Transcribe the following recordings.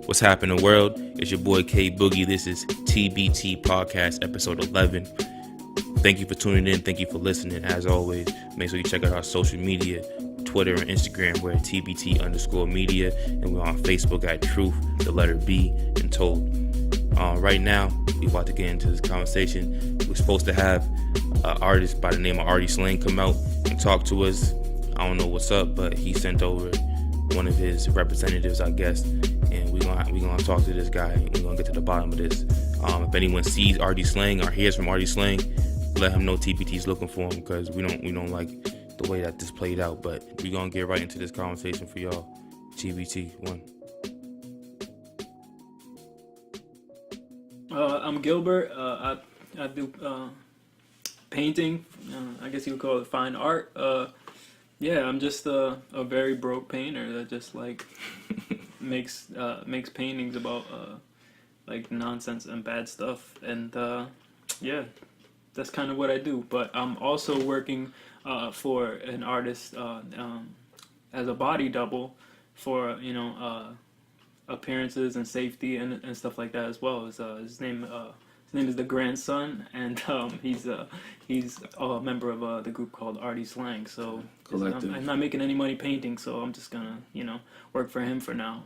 What's happening, world? It's your boy K Boogie. This is TBT Podcast, episode 11. Thank you for tuning in. Thank you for listening. As always, make sure you check out our social media, Twitter and Instagram. We're at TBT_media, and we're on Facebook at Truth, the letter B, and Told. Right now, we're about to get into this conversation. We're supposed to have an artist by the name of ArtySlang come out and talk to us. I don't know what's up, but he sent over one of his representatives, I guess, and we're gonna talk to this guy. We're gonna get to the bottom of this. If anyone sees ArtySlang or hears from ArtySlang, let him know TBT's looking for him, because we don't like the way that this played out. But we're gonna get right into this conversation for y'all. TBT 1. I'm Gilbert. I do painting. I guess you would call it fine art. I'm just a very broke painter that just like makes paintings about like nonsense and bad stuff. And that's kind of what I do. But I'm also working for an artist as a body double for appearances and safety and stuff like that as well. His name is the Grandson, and he's a member of the group called ArtySlang. So I'm not making any money painting, so I'm just gonna work for him for now.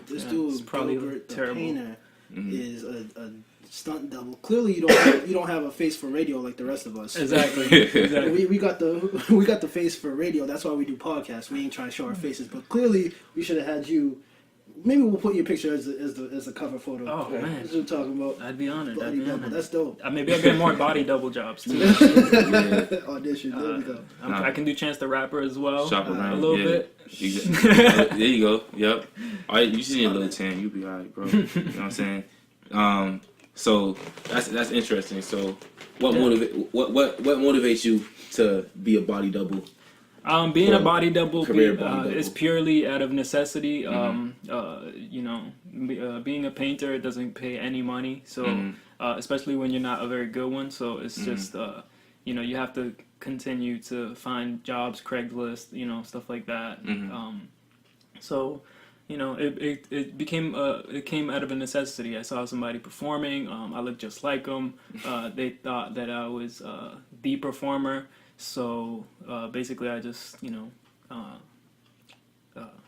This dude, probably Gilbert, terrible. the painter, is a stunt double. Clearly, you don't have a face for radio like the rest of us. Exactly. We got the face for radio. That's why we do podcasts. We ain't trying to show our faces, but clearly we should have had you. Maybe we'll put your picture as a cover photo. Oh man, that's what we're talking about. I'd be honored. That's dope. Maybe I'll get more body double jobs too. Audition. There we go. I can do Chance the Rapper as well. Shop around a little bit. There you go. Yep. All right, you just need a little tan. You'll be all right, bro. You know what I'm saying? So that's interesting. So what motivates you to be a body double? Being a body double is purely out of necessity. Being a painter doesn't pay any money, so especially when you're not a very good one. So it's just you have to continue to find jobs, Craigslist, stuff like that. It came out of a necessity. I saw somebody performing. I looked just like them. They thought that I was the performer. So basically, I just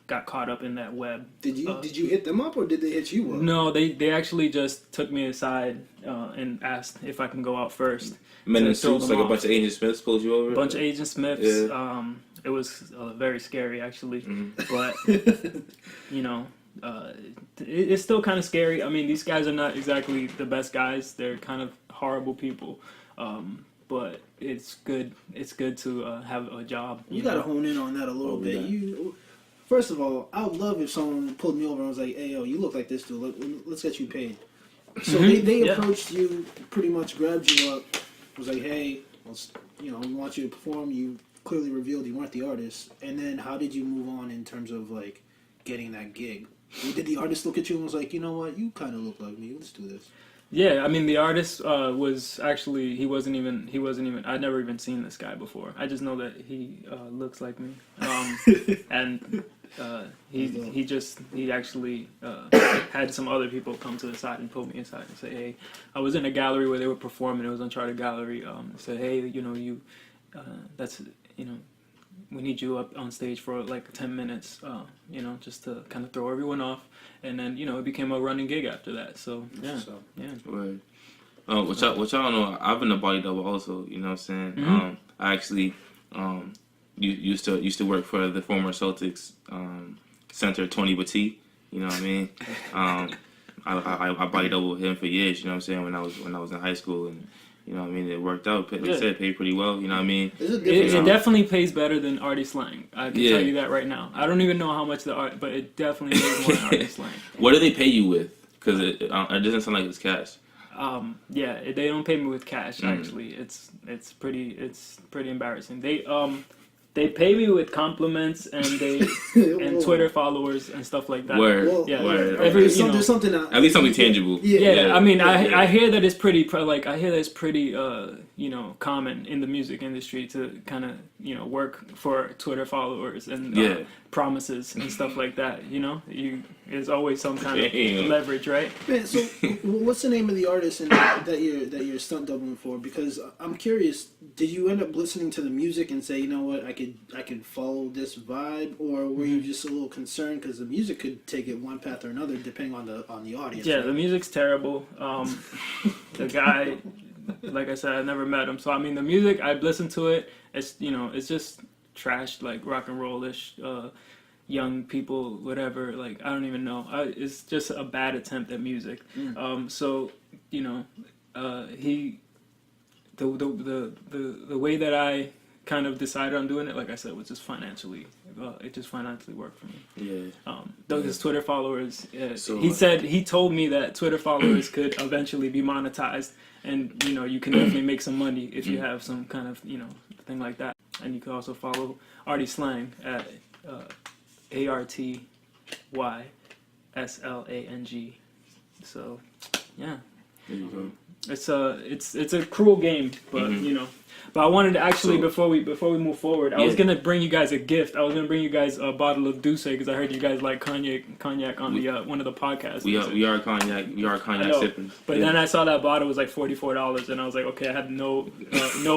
got caught up in that web. Did you hit them up, or did they hit you up? No, they actually just took me aside and asked if I can go out first. Men in suits, like a bunch of Agent Smiths pulled you over. A bunch of Agent Smiths. Yeah. It was very scary actually, but it's still kind of scary. I mean, these guys are not exactly the best guys. They're kind of horrible people. But it's good. It's good to have a job. You gotta hone in on that a little bit. First of all, I would love if someone pulled me over and was like, "Hey, yo, you look like this dude. Let's get you paid." So they approached you, pretty much grabbed you up, was like, "Hey, we want you to perform." You clearly revealed you weren't the artist. And then how did you move on in terms of like getting that gig? Did the artist look at you and was like, "You know what? You kind of look like me. Let's do this." Yeah, I mean, the artist was actually, he wasn't even, I'd never even seen this guy before. I just know that he looks like me. And he actually had some other people come to the side and pull me aside and say, "Hey," I was in a gallery where they were performing. It was Uncharted Gallery. Said, "Hey, we need you up on stage for like 10 minutes, just to kind of throw everyone off." And then, it became a running gig after that. So, yeah. Right. What y'all don't know, I've been a body double also, you know what I'm saying? I actually used to work for the former Celtics center, Tony Batty, you know what I mean? I body doubled him for years, you know what I'm saying, when I was in high school, and you know what I mean? It worked out. They said it paid pretty well. You know what I mean? It definitely pays better than ArtySlang. I can tell you that right now. I don't even know how much but it definitely pays more than ArtySlang. What do they pay you with? Because it doesn't sound like it's cash. They don't pay me with cash. Actually, it's pretty embarrassing. They They pay me with compliments and and Twitter followers and stuff like that. Word. Well, Yeah. Word. there's something At least something tangible. Yeah, I mean, I hear that it's pretty common in the music industry to kind of work for Twitter followers and promises and stuff like that. There's always some kind of leverage, right? Man, so what's the name of the artist that you're stunt doubling for? Because I'm curious, did you end up listening to the music and say, you know what, I could follow this vibe, or were you just a little concerned because the music could take it one path or another depending on the audience? Yeah, right? the music's terrible. The guy, like I said, I never met him, so I mean, the music, I've listened to it. It's it's just trash, like rock and roll-ish. Young people, whatever, like I don't even know. It's just a bad attempt at music. So the way that I kind of decided on doing it, like I said, was just financially. It just financially worked for me. Yeah. His Twitter followers. He told me that Twitter followers could eventually be monetized, and you can definitely make some money if you have some kind of thing like that. And you can also follow ArtySlang at ArtySlang. So, yeah. There you go. It's a cruel game, but But I wanted to actually, before we move forward, I was gonna bring you guys a gift. I was gonna bring you guys a bottle of Douce because I heard you guys like cognac on the one of the podcasts. We are cognac sippers. But then I saw that bottle was like $44, and I was like, okay, I had no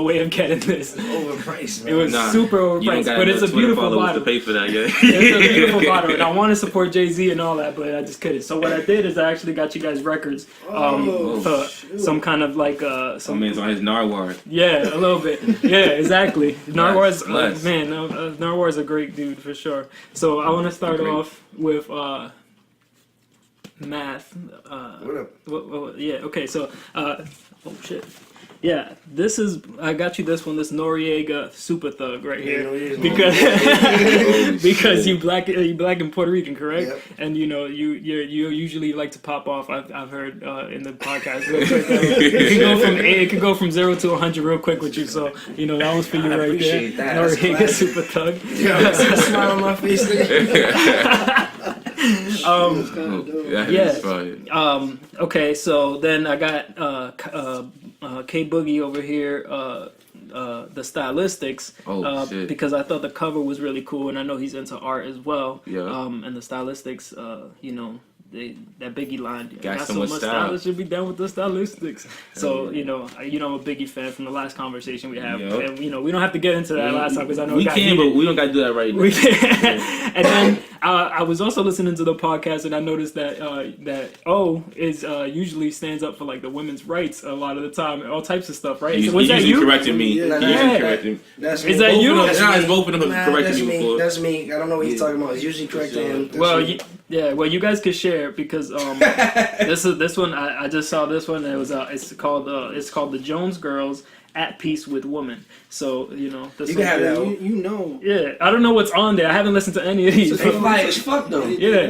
way of getting this. Overpriced, man. It was super overpriced, but it's a beautiful bottle. To pay for that, yeah. It's a beautiful bottle, and I want to support Jay-Z and all that, but I just couldn't. So what I did is I actually got you guys records, some kind of like some man's on his Narwhal. Yeah, a little bit. Yeah, exactly. Narwar's Narwar's a great dude for sure. So I want to start off with math. What up? Yeah. Okay. So oh shit. Yeah, I got you this one, this Noriega Super Thug right here, because you black and Puerto Rican, correct? Yep. And you usually like to pop off. I've heard in the podcast real quick. It can go from 0 to 100 real quick with you. So that one's for you right there. Appreciate that. Noriega Super Thug. Yeah, see the smile on my face. Okay, so then I got K Boogie over here, the Stylistics, because I thought the cover was really cool, and I know he's into art as well. Yeah. And the Stylistics, that Biggie line, got so much style, should be done with the Stylistics. So I'm a Biggie fan from the last conversation we had, and we don't have to get into that last time because I know we can, but we don't got to do that right now. We can. And then I was also listening to the podcast, and I noticed that O is usually stands up for like the women's rights a lot of the time, all types of stuff, right? Was that you? Correcting me. That's is that you? It's both of them correcting me before. That's me. I don't know what he's talking about. It's usually correcting him. Well, you guys could share because this one I just saw this one. It was it's called the Jones Girls at Peace with Woman. So this you can have that one. Yeah, I don't know what's on there. I haven't listened to any of these. They fly as fuck though. They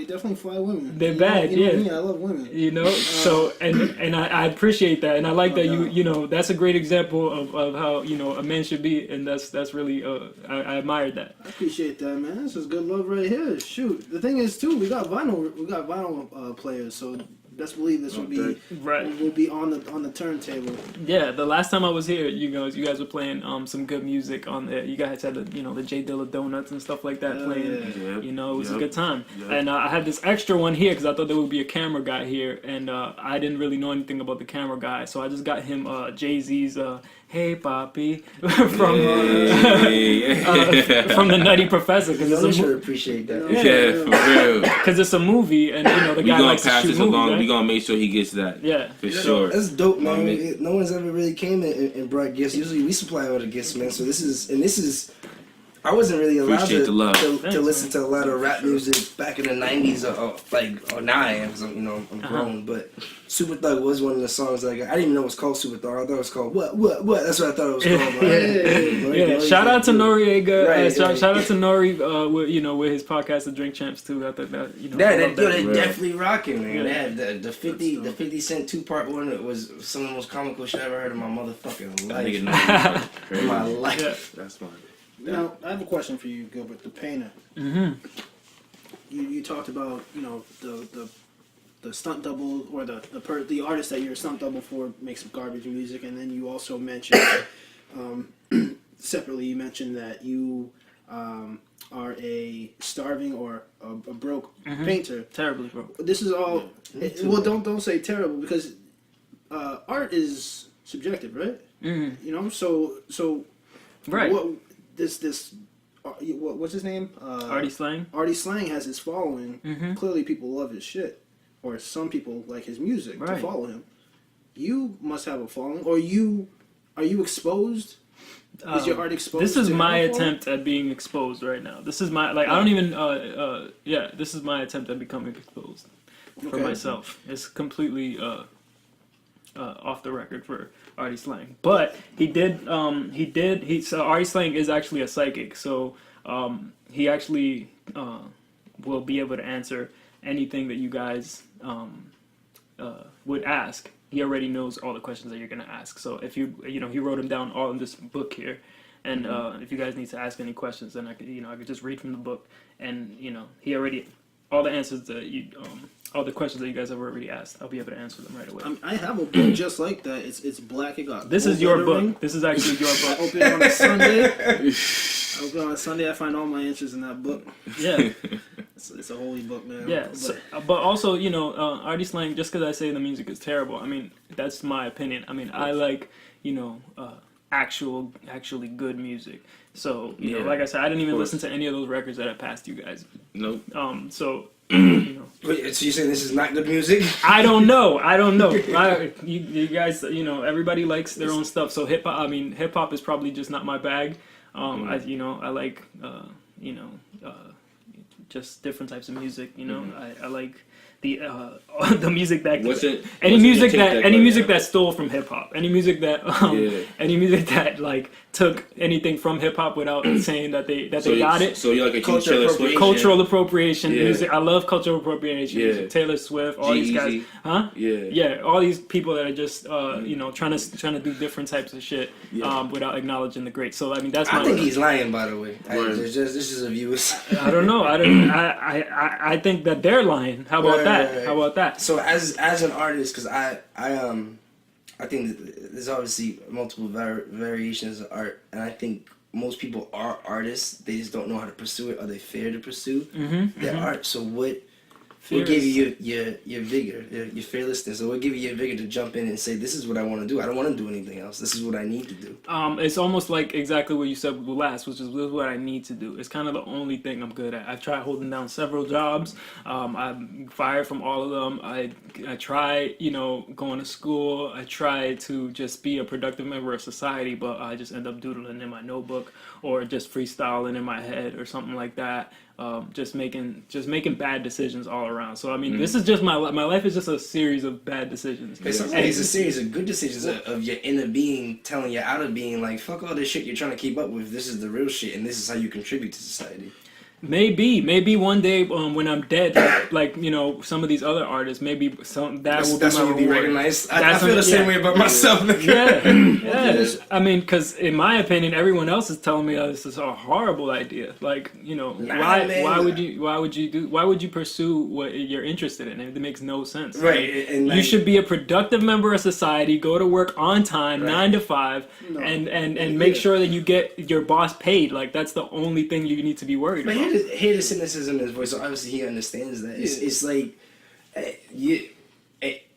definitely fly women. They're bad. Yeah, I love women. So and I appreciate that, and I like that you that's a great example of how a man should be, and that's really I admired that. I appreciate that, man. This is good love right here. Shoot, the thing is too, we got vinyl players, so best believe this will be on the turntable. Yeah, the last time I was here, you guys were playing some good music on there. You guys had the J Dilla Donuts and stuff like that playing. It was a good time. And I had this extra one here because I thought there would be a camera guy here, and I didn't really know anything about the camera guy, so I just got him Jay-Z's "Hey Papi" from the Nutty Professor, because it's a appreciate that. For real. Because it's a movie, and the guy likes to shoot movies. Right? We gonna make sure he gets that. Yeah, for sure. That's dope, man. No one's ever really came and brought gifts. Usually we supply all the gifts, man. So this is. I wasn't really allowed to listen to a lot of rap music back in the 90s, or now I am, because I'm grown. But Super Thug was one of the songs that I didn't even know it was called Super Thug. I thought it was called What? That's what I thought it was called. Shout out to Noriega. Shout out to Nori with his podcast, The Drink Champs, too. I thought that, they're definitely rocking, man. They had the 50 Cent 2-part one. It was some of the most comical shit I ever heard in my motherfucking life. In my life. That's fine. Now, I have a question for you, Gilbert, the painter. Mm-hmm. You talked about, the stunt double or the artist that you're a stunt double for makes garbage music, and then you also mentioned separately you mentioned that you are a starving or a broke painter. Terribly broke. This is all. Don't say terrible, because art is subjective, right? Mm-hmm. So right. What's his name? ArtySlang. ArtySlang has his following. Mm-hmm. Clearly, people love his shit, or some people like his music to follow him. You must have a following, or are you exposed? Is your art exposed? This is my attempt at being exposed right now. This is my I don't even this is my attempt at becoming exposed for myself. It's completely off the record for ArtySlang. But so ArtySlang is actually a psychic, so he actually will be able to answer anything that you guys would ask. He already knows all the questions that you're gonna ask. So if he wrote them down all in this book here, and if you guys need to ask any questions, then I could just read from the book, and he already all the answers that all the questions that you guys have already asked, I'll be able to answer them right away. I have a book just like that. It's black. It got this is your book. This is actually your book. I open it on a Sunday. I find all my answers in that book. Yeah. It's a holy book, man. Yeah, but also, ArtySlang, just because I say the music is terrible, I mean, that's my opinion. I mean, I like, actually good music. So, like I said, I didn't even listen to any of those records that I passed you guys. Nope. So, Wait, so you're saying this is not good music? I don't know. You guys, everybody likes their own stuff. So hip hop is probably just not my bag. I like, just different types of music. I like the music that any music that stole from hip hop, any music that like took anything from hip hop without saying that they got it. So you're like a cultural appropriation music. I love cultural appropriation music. Taylor Swift, all these guys, all these people that are just trying to do different types of shit without acknowledging the great. So I mean that's I think he's lying, by the way. This is a view. I don't know. I think that they're lying. How about that? How about that? So as an artist, because I think there's obviously multiple variations of art, and I think most people are artists. They just don't know how to pursue it, or they fear to pursue their art. So what gave you your vigor, your fearlessness, or what gave you your vigor to jump in and say, this is what I want to do. I don't want to do anything else. This is what I need to do. It's almost like exactly what you said last, which is this is what I need to do. It's kind of the only thing I'm good at. I've tried holding down several jobs. I'm fired from all of them. I try, going to school. I try to just be a productive member of society, but I just end up doodling in my notebook or just freestyling in my head or something like that. Just making bad decisions all around. So I mean, this is just my life is just a series of bad decisions. But sometimes it's a series of good decisions of your inner being telling your outer being like, fuck all this shit you're trying to keep up with. This is the real shit, and this is how you contribute to society. Maybe one day when I'm dead, like some of these other artists, maybe will be my reward. Recognized. I feel the same way about myself. Yeah. I mean, because in my opinion, everyone else is telling me this is a horrible idea. Like, why would you pursue what you're interested in? It makes no sense. Right. And you should be a productive member of society. Go to work on time, 9 to 5, and make sure that you get your boss paid. Like that's the only thing you need to be worried about. Hear the cynicism in his voice. So obviously he understands that. It's like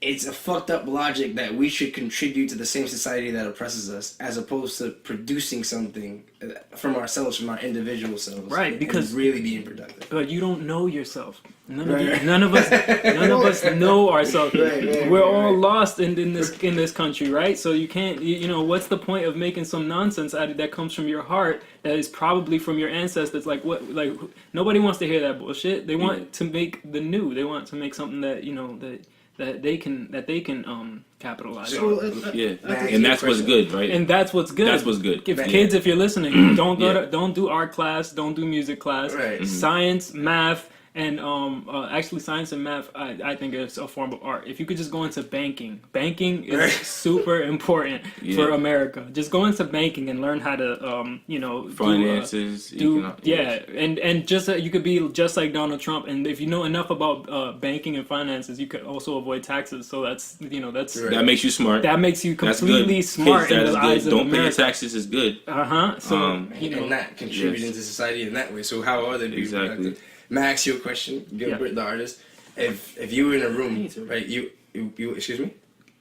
it's a fucked up logic that we should contribute to the same society that oppresses us, as opposed to producing something from ourselves, from our individual selves. Right, because and really being productive. But you don't know yourself. None of us know ourselves. We're all lost in this country, right? So you can't. What's the point of making some nonsense that comes from your heart that is probably from your ancestors? Like what? Like nobody wants to hear that bullshit. They want to make the new. They want to make something that that they can capitalize on. And that's what's good, right? And that's what's good. That's what's good. Kids, if you're listening, don't do art class, don't do music class. Right. Science, math, And actually, science and math, I think it's a form of art. If you could just go into banking is super important for America. Just go into banking and learn how to, finances. And just you could be just like Donald Trump. And if you know enough about banking and finances, you could also avoid taxes. So that's that makes you smart. That makes you completely smart in the eyes of Don't America. pay taxes is good. So and not contributing to society in that way. So how are they being productive? May I ask you a question, Gilbert the artist? If you were in a room, right? You excuse me?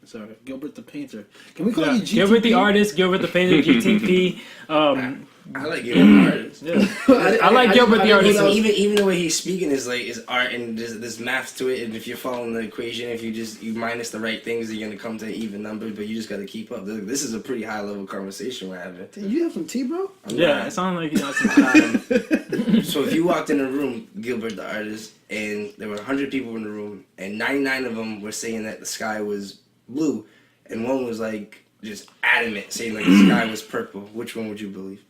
Sorry, Gilbert the painter. Can we call you GTP? Gilbert the artist, Gilbert the painter, GTP. I like Gilbert the artist. Yeah. I like Gilbert the artist. Even the way he's speaking is art, and there's math to it. And if you're following the equation, if you minus the right things, you're gonna come to an even number. But you just gotta keep up. This is a pretty high level conversation we're having. Did you have some tea, bro? It sounded like you got some time. So if you walked in a room, Gilbert the artist, and there were 100 people in the room, and 99 of them were saying that the sky was blue, and one was like just adamant saying like the sky was purple, which one would you believe?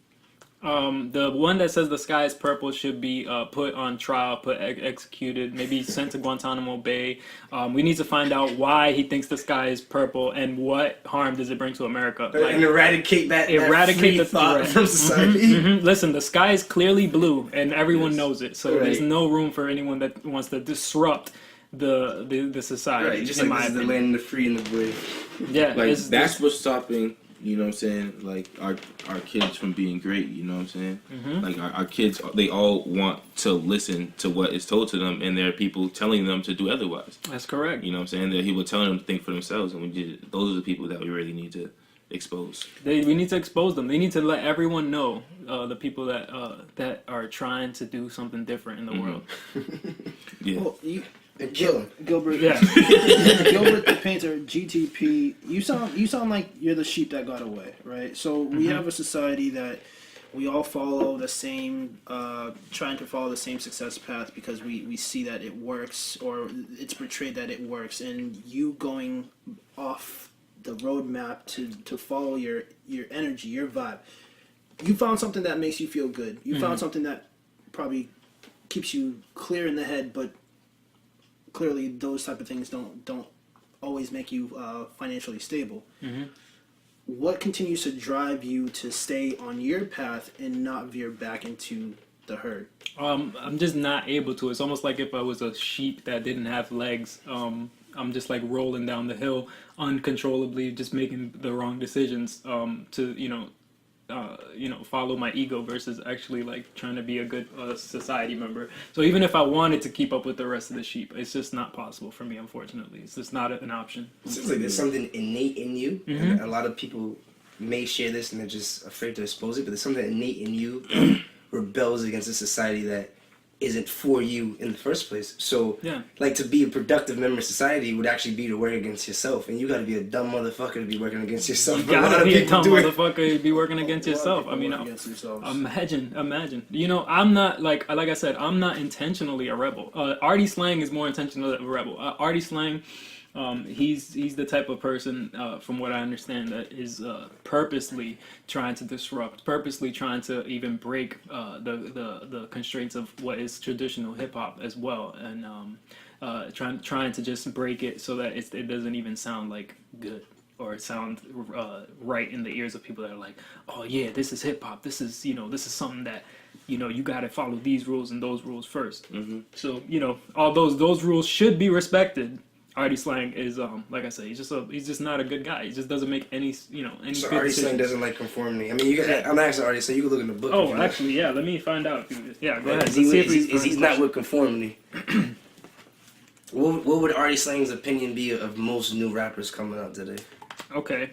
The one that says the sky is purple should be put on trial, executed, maybe sent to Guantanamo Bay. We need to find out why he thinks the sky is purple and what harm does it bring to America. And eradicate that the thought from society. Listen, the sky is clearly blue, and everyone knows it. So there's no room for anyone that wants to disrupt the society. Right, just like the land, the free, and the brave. Yeah, like that's what's stopping. You know what I'm saying? Like our kids from being great. You know what I'm saying? Like our kids, they all want to listen to what is told to them, and there are people telling them to do otherwise. That's correct. You know what I'm saying? There are people telling them to think for themselves, and those are the people that we really need to expose. We need to expose them. They need to let everyone know the people that are trying to do something different in the world. Yeah. Well, And kill him. Gilbert. Yeah. Gilbert the painter, GTP. You sound like you're the sheep that got away, right? So we have a society that we all follow the same, trying to follow the same success path because we see that it works, or it's portrayed that it works, and you going off the roadmap to follow your energy, your vibe. You found something that makes you feel good. You found something that probably keeps you clear in the head, but clearly those type of things don't always make you financially stable. What continues to drive you to stay on your path and not veer back into the herd? I'm just not able to. It's almost like if I was a sheep that didn't have legs. I'm just like rolling down the hill uncontrollably, just making the wrong decisions to follow my ego versus actually like trying to be a good society member. So even if I wanted to keep up with the rest of the sheep, it's just not possible for me, unfortunately. It's just not an option. It seems like there's something innate in you, and a lot of people may share this and they're just afraid to expose it, but there's something innate in you that rebels against a society that isn't for you in the first place. So, like, to be a productive member of society would actually be to work against yourself, and you gotta be a dumb motherfucker to be working against yourself. You gotta be a dumb motherfucker to be working against yourself. I mean, imagine. You know, I'm not, like I said, I'm not intentionally a rebel. ArtySlang is more intentionally a rebel. ArtySlang, he's the type of person, from what I understand, that is purposely trying to disrupt, purposely trying to even break the constraints of what is traditional hip hop as well, and trying to just break it so that it doesn't even sound like good or sound right in the ears of people that are like, oh yeah, this is hip hop. This is something that you got to follow these rules and those rules first. So all those rules should be respected. ArtySlang is like I said, he's just not a good guy. He just doesn't make any So good ArtySlang doesn't like conformity. I mean, I'm asking Arty, so you can look in the book. Oh, actually, yeah. Let me find out. Go ahead. He's not with conformity. What would ArtySlang's opinion be of most new rappers coming out today? Okay.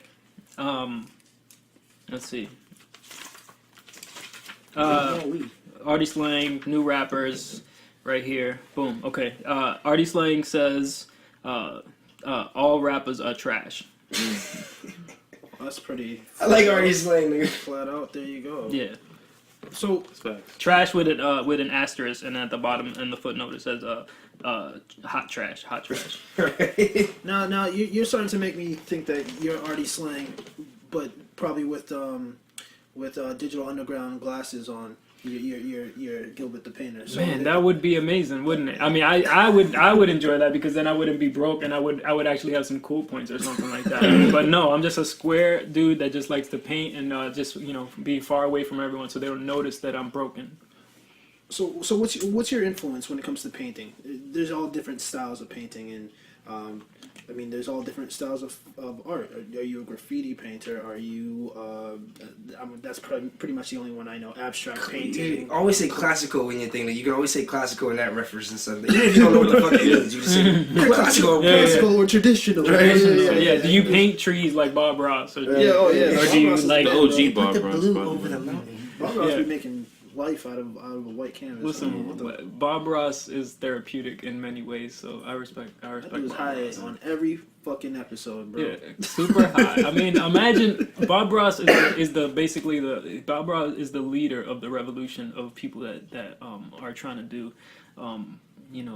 Let's see. ArtySlang, new rappers, right here. Boom. Okay. ArtySlang says all rappers are trash. That's pretty. I like ArtySlang, nigga. Flat out. There you go. Yeah. So trash with an asterisk, and at the bottom in the footnote it says hot trash. Right. Now you're starting to make me think that you're ArtySlang, but probably with Digital Underground glasses on. you're Gilbert the Painter. So Man, that would be amazing, wouldn't it? I mean, I would enjoy that because then I wouldn't be broke and I would actually have some cool points or something like that. But no, I'm just a square dude that just likes to paint and just be far away from everyone so they don't notice that I'm broken. So what's your influence when it comes to painting? There's all different styles of painting, and I mean, there's all different styles of art. Are you a graffiti painter? Are you? That's pretty much the only one I know. Abstract painting. You always say classical when you think that. You can always say classical in that reference and stuff. Even if you don't know what the fuck it is, you just say classical, or traditional. Right? Yeah. Do you paint trees like Bob Ross? Or, Or do you like the OG Bob Ross? Blue over the mountain. Bob Ross be making life out of a white canvas. Listen, Bob Ross is therapeutic in many ways, so I respect. He was high on every fucking episode, bro. Yeah, super high. I mean, imagine Bob Ross is the leader of the revolution of people that are trying to do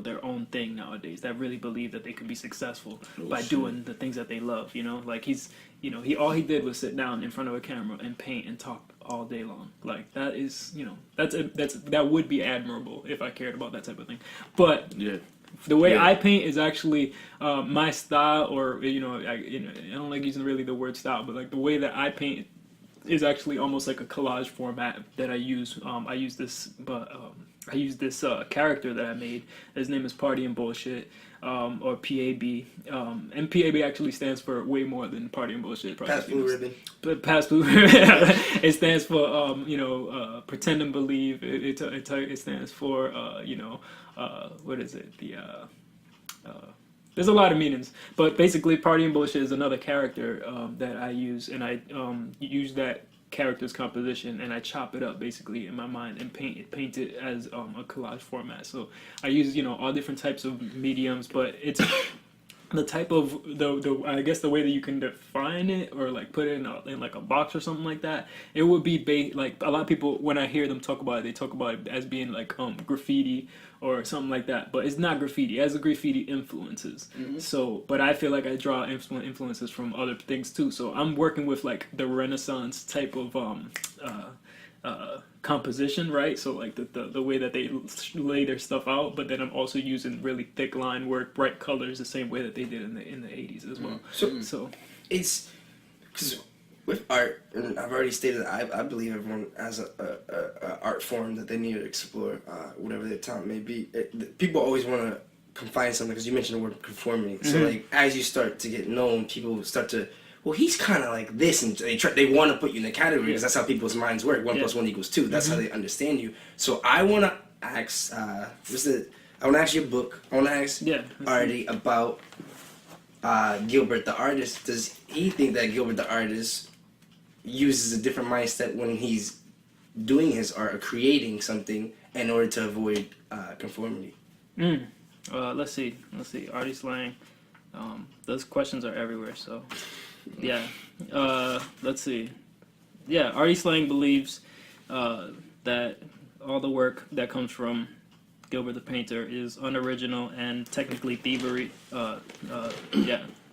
their own thing nowadays, that really believe that they can be successful by doing the things that they love. Like all he did was sit down in front of a camera and paint and talk all day long. Like that is, that would be admirable if I cared about that type of thing. But the way I paint is actually my style, or I don't like using really the word style, but like the way that I paint is actually almost like a collage format that I use. I use this character that I made. His name is Party and Bullshit, or PAB. And PAB actually stands for way more than Party and Bullshit. Past Blue Ribbon. But Past Blue Ribbon. It stands for Pretend and Believe. It stands for what is it? There's a lot of meanings, but basically Party and Bullshit is another character that I use, and I use that character's composition and I chop it up basically in my mind and paint it as a collage format. So I use all different types of mediums, but it's the type of I guess the way that you can define it or like put it in like a box or something like that, it would be like a lot of people, when I hear them talk about it, they talk about it as being like graffiti or something like that, but it's not graffiti. It has the graffiti influences. Mm-hmm. So, but I feel like I draw influences from other things too. So I'm working with like the Renaissance type of composition, right? So like the way that they lay their stuff out, but then I'm also using really thick line work, bright colors, the same way that they did in the 80s as well. So it's because with art, and I've already stated that I believe everyone has a art form that they need to explore, whatever their talent may be. People always want to confine something, because you mentioned the word conformity. Mm-hmm. So like as you start to get known, people start to, well, he's kind of like this, and they want to put you in the category, because that's how people's minds work. 1 + 1 = 2. That's how they understand you. So I want to ask, I want to ask you a book. I want to ask Arty about Gilbert the artist. Does he think that Gilbert the artist uses a different mindset when he's doing his art or creating something in order to avoid conformity? Let's see. ArtySlang. Those questions are everywhere, so yeah. Let's see. Yeah, ArtySlang believes that all the work that comes from Gilbert the Painter is unoriginal and technically thievery.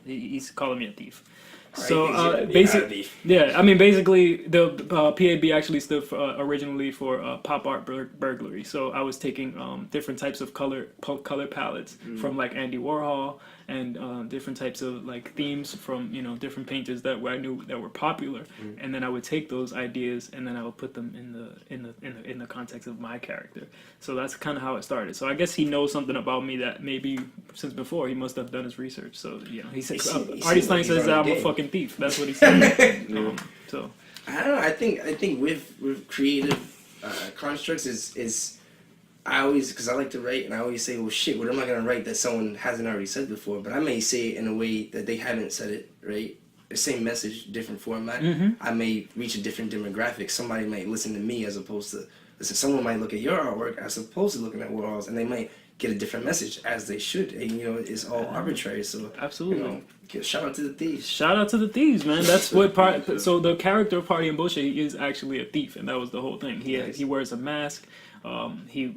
He's calling me a thief. So basically, basically the PAB actually stood for, originally for pop art burglary. So I was taking different types of color palettes from like Andy Warhol and different types of like themes from different painters that I knew that were popular, and then I would take those ideas and then I would put them in the context of my character. So that's kind of how it started. So I guess he knows something about me that maybe since before he must have done his research. So he said ArtySlang says that I'm a fucking thief. That's what he said. So I don't know. I think with creative constructs is I always, because I like to write, and I always say, well, shit, what am I going to write that someone hasn't already said before? But I may say it in a way that they haven't said it, right? The same message, different format. Mm-hmm. I may reach a different demographic. Somebody might listen to me as opposed to, someone might look at your artwork as opposed to looking at Warhol's, and they might get a different message, as they should. And, it's all arbitrary. So, absolutely. Shout out to the thieves. Shout out to the thieves, man. That's what so the character of Party and Bullshit, he is actually a thief, and that was the whole thing. He wears a mask. He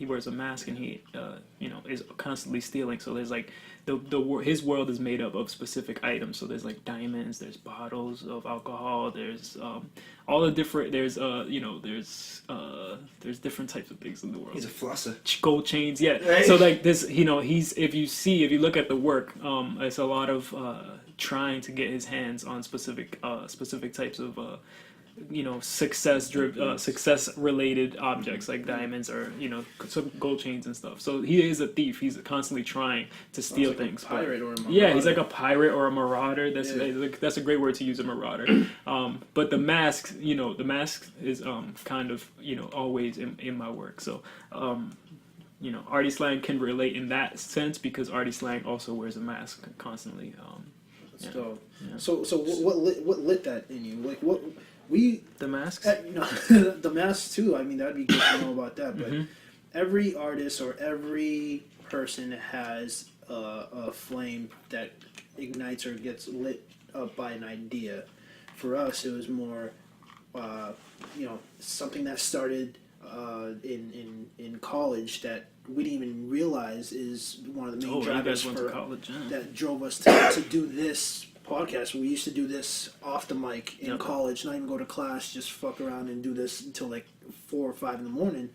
wears a mask, and he is constantly stealing. So there's like his world is made up of specific items. So there's like diamonds, there's bottles of alcohol, there's all the different, there's different types of things in the world. He's a flosser. Gold chains, yeah. Right. So like this, if you look at the work, it's a lot of trying to get his hands on specific types of success related objects like diamonds or some gold chains and stuff. So he is a thief. He's constantly trying to steal like things. A pirate or a marauder. Yeah, he's like a pirate or a marauder. That's a great word to use, a marauder. But the mask is kind of always in my work. So ArtySlang can relate in that sense because ArtySlang also wears a mask constantly. That's dope. Yeah. So what lit that in you? Like what? The masks? The masks too. I mean, that'd be good to know about that. But every artist or every person has a flame that ignites or gets lit up by an idea. For us, it was more, something that started in college that we didn't even realize is one of the main drivers that drove us to do this podcast. We used to do this off the mic in college, not even go to class, just fuck around and do this until like 4 or 5 in the morning.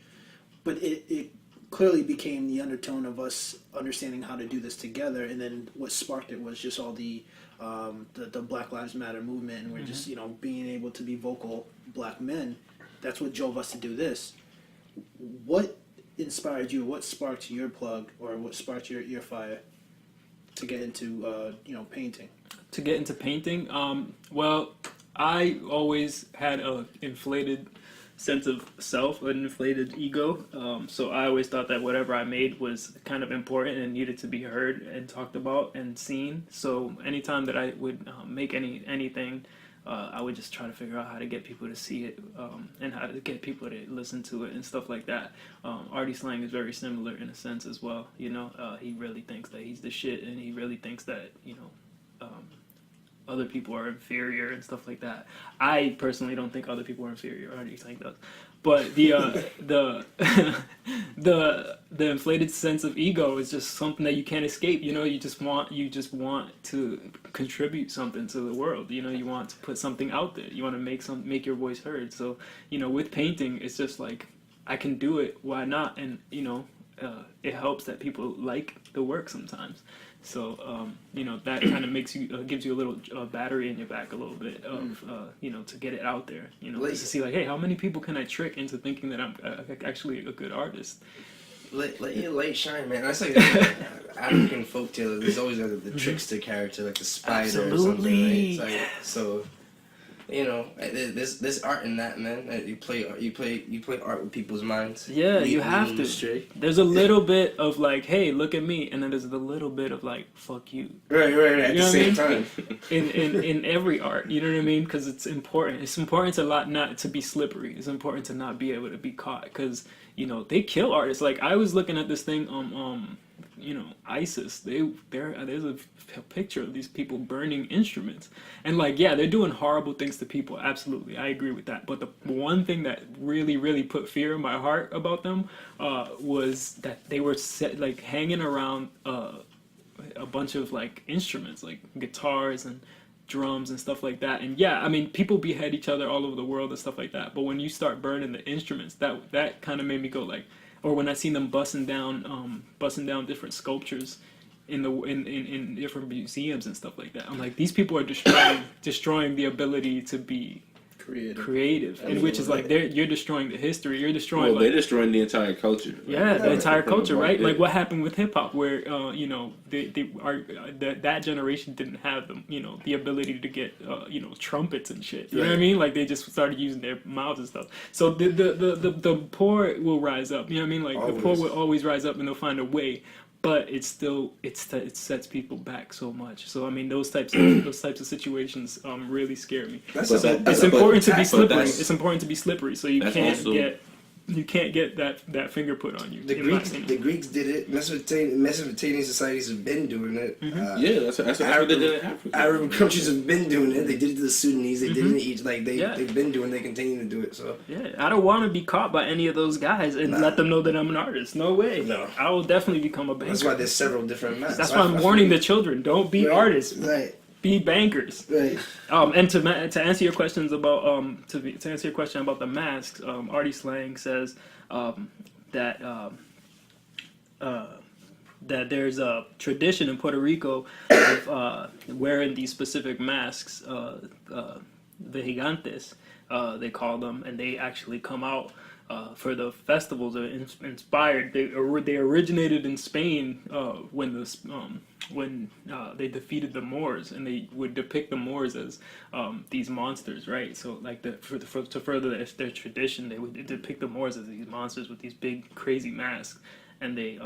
But it clearly became the undertone of us understanding how to do this together, and then what sparked it was just all the Black Lives Matter movement, and we're just being able to be vocal black men. That's what drove us to do this. What inspired you? What sparked your plug, or what sparked your fire to get into painting? To get into painting, well, I always had an inflated sense of self, an inflated ego. So I always thought that whatever I made was kind of important and needed to be heard and talked about and seen. So anytime that I would make anything, I would just try to figure out how to get people to see it and how to get people to listen to it and stuff like that. ArtySlang is very similar in a sense as well. He really thinks that he's the shit, and he really thinks that other people are inferior and stuff like that. I personally don't think other people are inferior. ArtySlang does, but the inflated sense of ego is just something that you can't escape. You just want to contribute something to the world. You want to put something out there. You want to make your voice heard. So with painting, it's just like, I can do it. Why not? And it helps that people like the work sometimes. So that kind of gives you a little battery in your back a little bit of to get it out there. Just to see like, hey, how many people can I trick into thinking that I'm actually a good artist? Let your light shine, man. That's like African folktale. There's always the trickster character, like the spider or something. Right? It's like, so there's art in that, man. You play art with people's minds. Yeah, you have to. Straight. There's a little bit of like, hey, look at me, and then there's a little bit of like, fuck you. Right. At the same time. In every art, you know what I mean? Because it's important. It's important not to be slippery. It's important to not be able to be caught. Because they kill artists. Like I was looking at this thing ISIS. There's a picture of these people burning instruments, and like, yeah, they're doing horrible things to people. Absolutely, I agree with that. But the one thing that really, really put fear in my heart about them was that they were hanging around a bunch of like instruments, like guitars and drums and stuff like that. And yeah, I mean, people behead each other all over the world and stuff like that. But when you start burning the instruments, that kind of made me go like. Or when I seen them busting down different sculptures in different museums and stuff like that, I'm like, these people are destroying the ability to be creative, and which is like you're destroying the history. You're destroying. Well, they're destroying the entire culture. Yeah, the entire culture, right? Like what happened with hip hop, where that generation didn't have the ability to get trumpets and shit. You know what I mean? Like they just started using their mouths and stuff. So the poor will rise up. You know what I mean? Like the poor will always rise up, and they'll find a way. But it sets people back so much. So I mean, those types of situations really scare me. It's important to be slippery. It's important to be slippery, so you can't get you can't get that finger put on you. The Greeks did it. Mesopotamian societies have been doing it. That's what they did in Africa. Arab countries have been doing it. They did it to the Sudanese. They did it in Egypt. Like they've been doing. They continue to do it. So I don't want to be caught by any of those guys and let them know that I'm an artist. No way. No, I will definitely become a banker. That's why there's several different masks. That's why I'm warning the children: don't be artists. Right. Be bankers. Right. And to answer your questions about to answer your question about the masks, ArtySlang says that there's a tradition in Puerto Rico of wearing these specific masks, the gigantes, they call them, and they actually come out for the festivals. They're inspired. They originated in Spain when they defeated the Moors, and they would depict the Moors as these monsters, right? So like to further their tradition, they would depict the Moors as these monsters with these big crazy masks, and they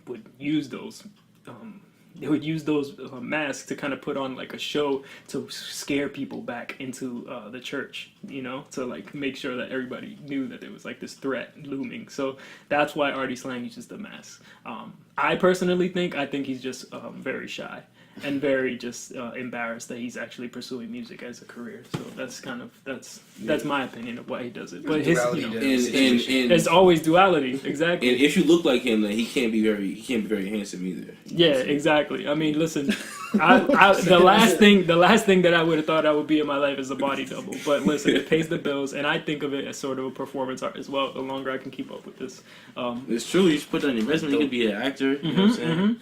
would use those. They would use those masks to kind of put on like a show to scare people back into the church, to like make sure that everybody knew that there was like this threat looming. So that's why ArtySlang uses the mask. I personally think he's just very shy and very just embarrassed that he's actually pursuing music as a career. So that's my opinion of why he does it. But there's always duality, exactly. And if you look like him, then he can't be very handsome either. Yeah, exactly. I mean, listen, the last thing that I would have thought I would be in my life is a body double. But listen, it pays the bills, and I think of it as sort of a performance art as well. The longer I can keep up with this, it's true. You should put that on your resume. You can be an actor. You know what I'm saying?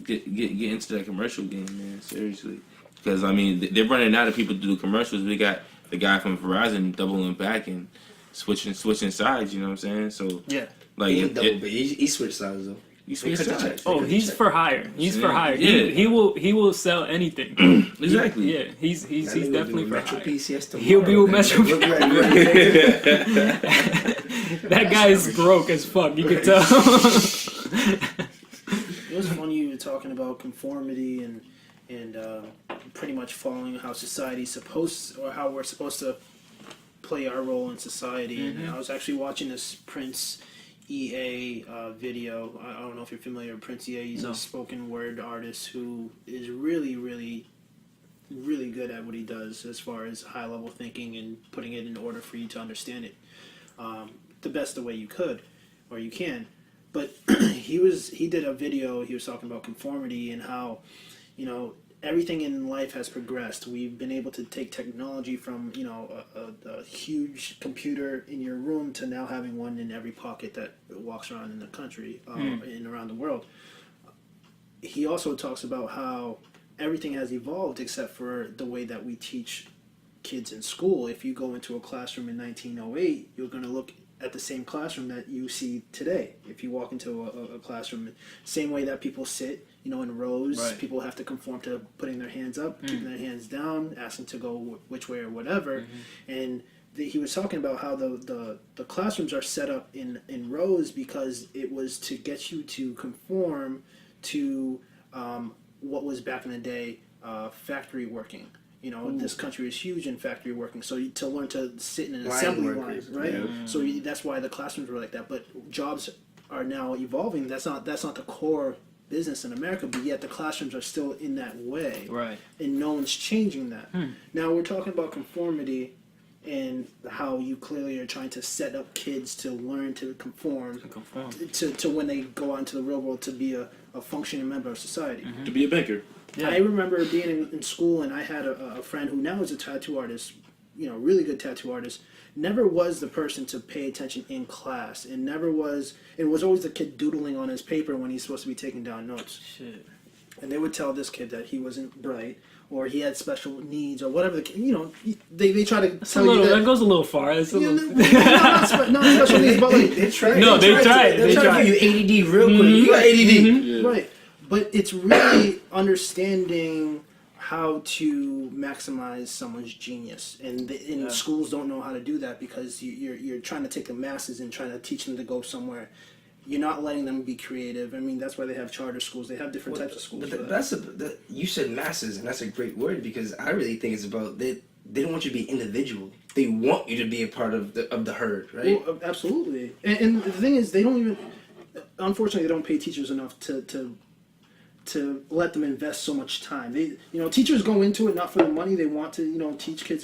Get into that commercial game, man. Seriously, because I mean they're running out of people to do commercials. We got the guy from Verizon doubling back and switching sides. You know what I'm saying? So yeah, like he switched sides though. He switched sides. Oh, he's for hire. He's for hire. Yeah. He will sell anything. Exactly. Yeah, he's definitely for hire. PCS He'll be with Metro. That guy is broke as fuck. You can tell. It was funny you were talking about conformity and pretty much following how society's supposed, or how we're supposed to play our role in society. And I was actually watching this Prince EA video. I don't know if you're familiar with Prince EA. He's a spoken word artist who is really, really, really good at what he does as far as high level thinking and putting it in order for you to understand it the best the way you could or you can. But he did a video. He was talking about conformity and how, everything in life has progressed. We've been able to take technology from, a huge computer in your room to now having one in every pocket that walks around in the country and around the world. He also talks about how everything has evolved except for the way that we teach kids in school. If you go into a classroom in 1908, you're going to look at the same classroom that you see today. If you walk into a classroom, same way that people sit, in rows, right. People have to conform to putting their hands up, keeping their hands down, asking to go which way or whatever. And he was talking about how the classrooms are set up in rows because it was to get you to conform to what was back in the day factory working. This country is huge in factory working, so to learn to sit in an assembly line, right? Yeah. So that's why the classrooms were like that. But jobs are now evolving. That's not the core business in America, but yet the classrooms are still in that way, right? And no one's changing that. Now we're talking about conformity and how you clearly are trying to set up kids to learn to conform to when they go out into the real world to be a functioning member of society, to be a banker. Yeah. I remember being in school, and I had a friend who now is a tattoo artist, really good tattoo artist. Never was the person to pay attention in class, and was always the kid doodling on his paper when he's supposed to be taking down notes. Shit. And they would tell this kid that he wasn't bright, or he had special needs, or whatever. They try to tell you that goes a little far. It's a little... not special needs, but like they try. No, they try. They try to give you ADD real quick. You got ADD, right? But it's really understanding how to maximize someone's genius, and schools don't know how to do that because you're trying to take the masses and trying to teach them to go somewhere. You're not letting them be creative. I mean, that's why they have charter schools. They have different types of schools. But you said masses, and that's a great word because I really think it's about they don't want you to be individual. They want you to be a part of the herd, right? Well, absolutely. And the thing is, they don't even. Unfortunately, they don't pay teachers enough to let them invest so much time. Teachers go into it not for the money. They want to, teach kids.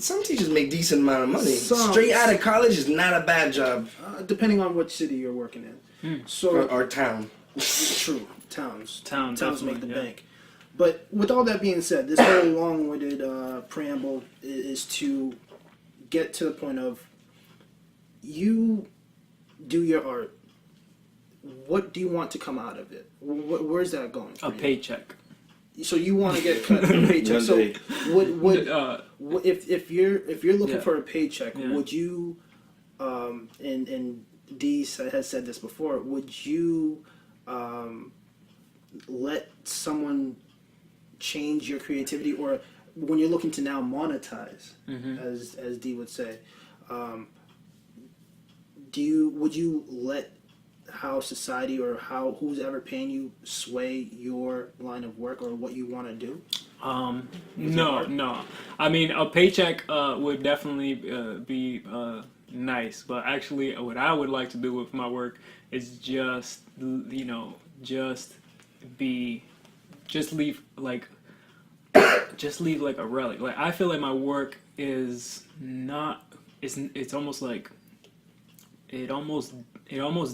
Some teachers make decent amount of money. Some, straight out of college is not a bad job. Depending on what city you're working in. So or town. True. Towns make the bank. But with all that being said, this whole long-winded preamble is to get to the point of you do your art. What do you want to come out of it? Where's that going? A paycheck. So you want to get cut a paycheck. So if you're looking for a paycheck, would you and Dee has said this before, would you let someone change your creativity, or when you're looking to now monetize, as Dee would say, would you let how society or who's ever paying you sway your line of work or what you want to do? No. I mean, a paycheck would definitely be nice, but actually what I would like to do with my work is just leave like a relic. Like, I feel like my work is not, it's almost like it almost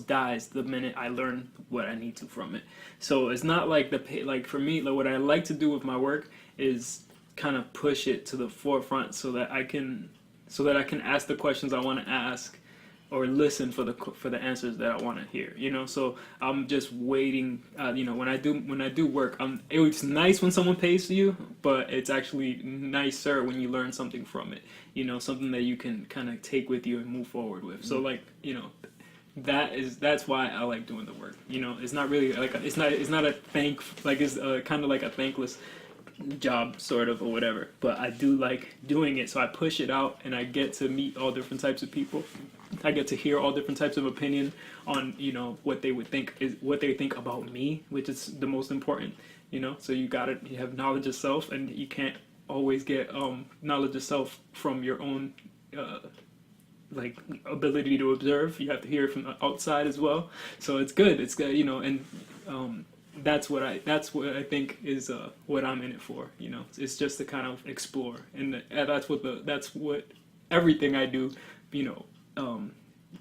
dies the minute I learn what I need to from it. So it's not like for me, like, what I like to do with my work is kind of push it to the forefront so that I can ask the questions I want to ask, or listen for the answers that I want to hear. So I'm just waiting. When I do work, it's nice when someone pays you, but it's actually nicer when you learn something from it. Something that you can kind of take with you and move forward with. So that's why I like doing the work. It's not really like it's not a it's kind of like a thankless job, sort of, or whatever. But I do like doing it, so I push it out, and I get to meet all different types of people. I get to hear all different types of opinion on what they think about me, which is the most important. So you have knowledge of self, and you can't always get knowledge of self from your own ability to observe. You have to hear it from the outside as well. So it's good. It's good, and that's what I think is what I'm in it for. It's just to kind of explore, and that's what everything I do,